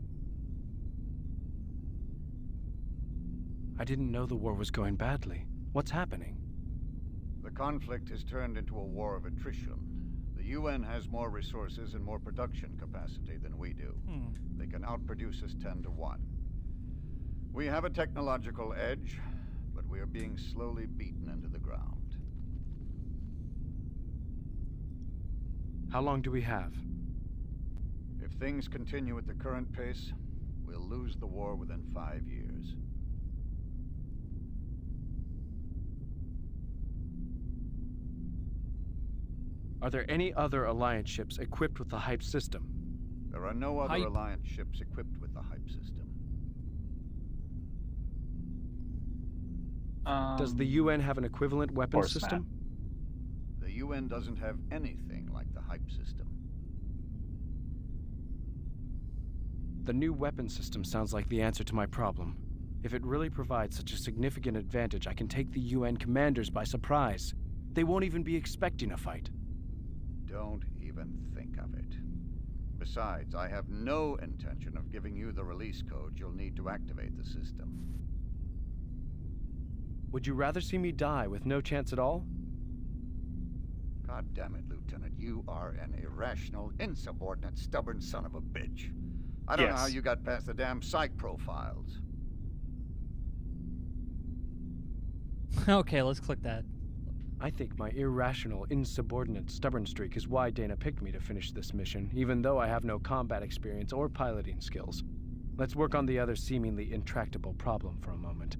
I didn't know the war was going badly. What's happening? The conflict has turned into a war of attrition. The UN has more resources and more production capacity than we do. They can outproduce us 10 to 1. We have a technological edge, but we are being slowly beaten into the ground. How long do we have? If things continue at the current pace, we'll lose the war within 5 years. Are there any other Alliance ships equipped with the hype system? There are no other Hype. Alliance ships equipped with the hype system. Does the UN have an equivalent weapon course not. system? The UN doesn't have anything like the hype system. The new weapon system sounds like the answer to my problem. If it really provides such a significant advantage, I can take the UN commanders by surprise. They won't even be expecting a fight. Don't even think of it. Besides, I have no intention of giving you the release code you'll need to activate the system. Would you rather see me die with no chance at all? God damn it, Lieutenant. You are an irrational, insubordinate, stubborn son of a bitch. I don't know how Yes. you got past the damn psych profiles. Okay, let's click that. I think my irrational, insubordinate, stubborn streak is why Dana picked me to finish this mission, even though I have no combat experience or piloting skills. Let's work on the other seemingly intractable problem for a moment.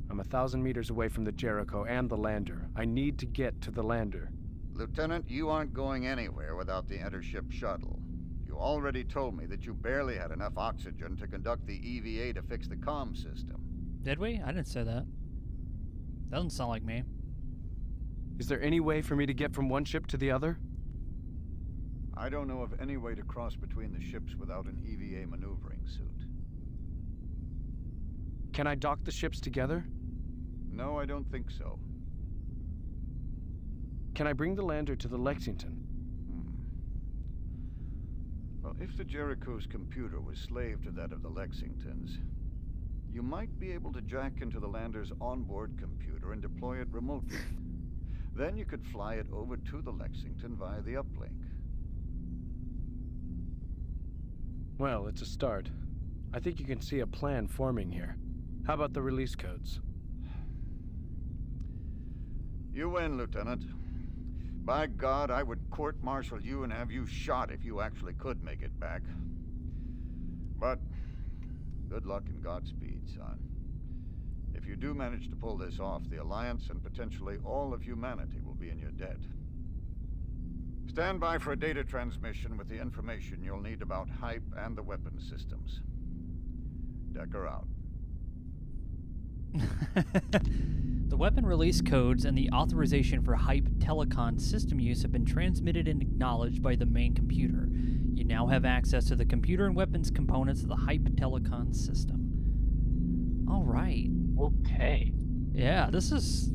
I'm 1,000 meters away from the Jericho and the lander. I need to get to the lander. Lieutenant, you aren't going anywhere without the intership shuttle. You already told me that you barely had enough oxygen to conduct the EVA to fix the comm system. Did we? I didn't say that. Doesn't sound like me. Is there any way for me to get from one ship to the other? I don't know of any way to cross between the ships without an EVA maneuvering suit. Can I dock the ships together? No, I don't think so. Can I bring the lander to the Lexington? Well, if the Jericho's computer was slave to that of the Lexington's, you might be able to jack into the lander's onboard computer and deploy it remotely. Then you could fly it over to the Lexington via the uplink. Well, it's a start. I think you can see a plan forming here. How about the release codes? You win, Lieutenant. By God, I would court-martial you and have you shot if you actually could make it back. But good luck and Godspeed, son. If you do manage to pull this off, the Alliance and potentially all of humanity will be in your debt. Stand by for a data transmission with the information you'll need about hype and the weapon systems. Decker out. The weapon release codes and the authorization for hype telecon system use have been transmitted and acknowledged by the main computer. You now have access to the computer and weapons components of the hype telecon system. All right. Okay. Yeah, this is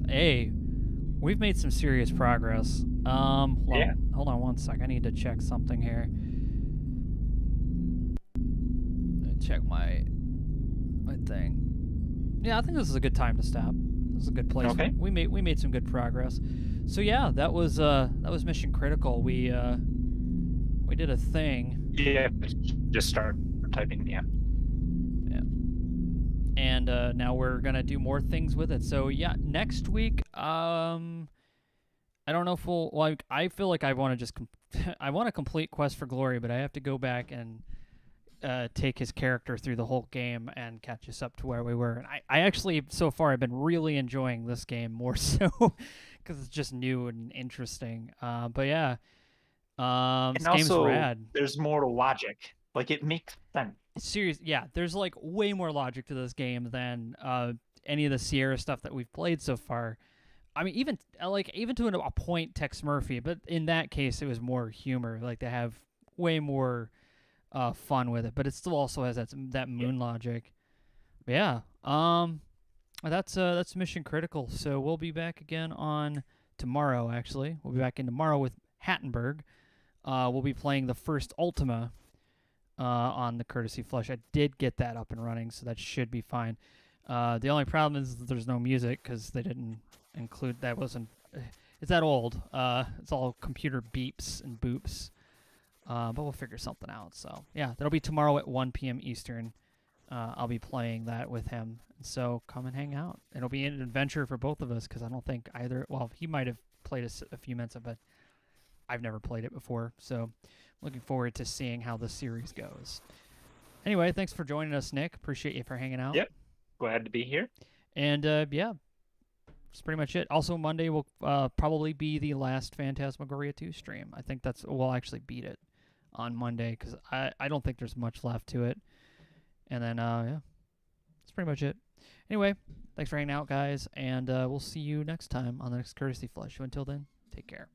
we've made some serious progress. Yeah. Hold on one sec. I need to check something here. Check my thing. Yeah, I think this is a good time to stop. This is a good place. Okay. We made some good progress. So yeah, that was Mission Critical. We did a thing. Yeah, just start typing, yeah. And now we're gonna do more things with it. So yeah, next week, I don't know if we'll. Well, I feel like I want to just I want to complete Quest for Glory, but I have to go back and take his character through the whole game and catch us up to where we were. And I actually, so far, I've been really enjoying this game more so because it's just new and interesting. But yeah, And this game's also, rad. there's more logic. Like, it makes sense. Serious, yeah. There's like way more logic to this game than any of the Sierra stuff that we've played so far. I mean, even to a point, Tex Murphy, but in that case, it was more humor. Like they have way more fun with it, but it still also has that moon logic. But yeah, that's Mission Critical. So we'll be back again on tomorrow. Actually, we'll be back in tomorrow with Hattenberg. We'll be playing the first Ultima on the Courtesy Flush. I did get that up and running, so that should be fine. The only problem is that there's no music because they didn't include that. Wasn't it's that old? It's all computer beeps and boops. But we'll figure something out. So yeah, that'll be tomorrow at 1 p.m. Eastern. I'll be playing that with him. So come and hang out. It'll be an adventure for both of us because I don't think either. Well, he might have played a few minutes of it. I've never played it before, so looking forward to seeing how the series goes. Anyway, thanks for joining us, Nick. Appreciate you for hanging out. Yep. Glad to be here. And yeah, that's pretty much it. Also, Monday will probably be the last Phantasmagoria 2 stream. I think we'll actually beat it on Monday because I don't think there's much left to it. And then, yeah, that's pretty much it. Anyway, thanks for hanging out, guys, and we'll see you next time on the next Courtesy Flush. So until then, take care.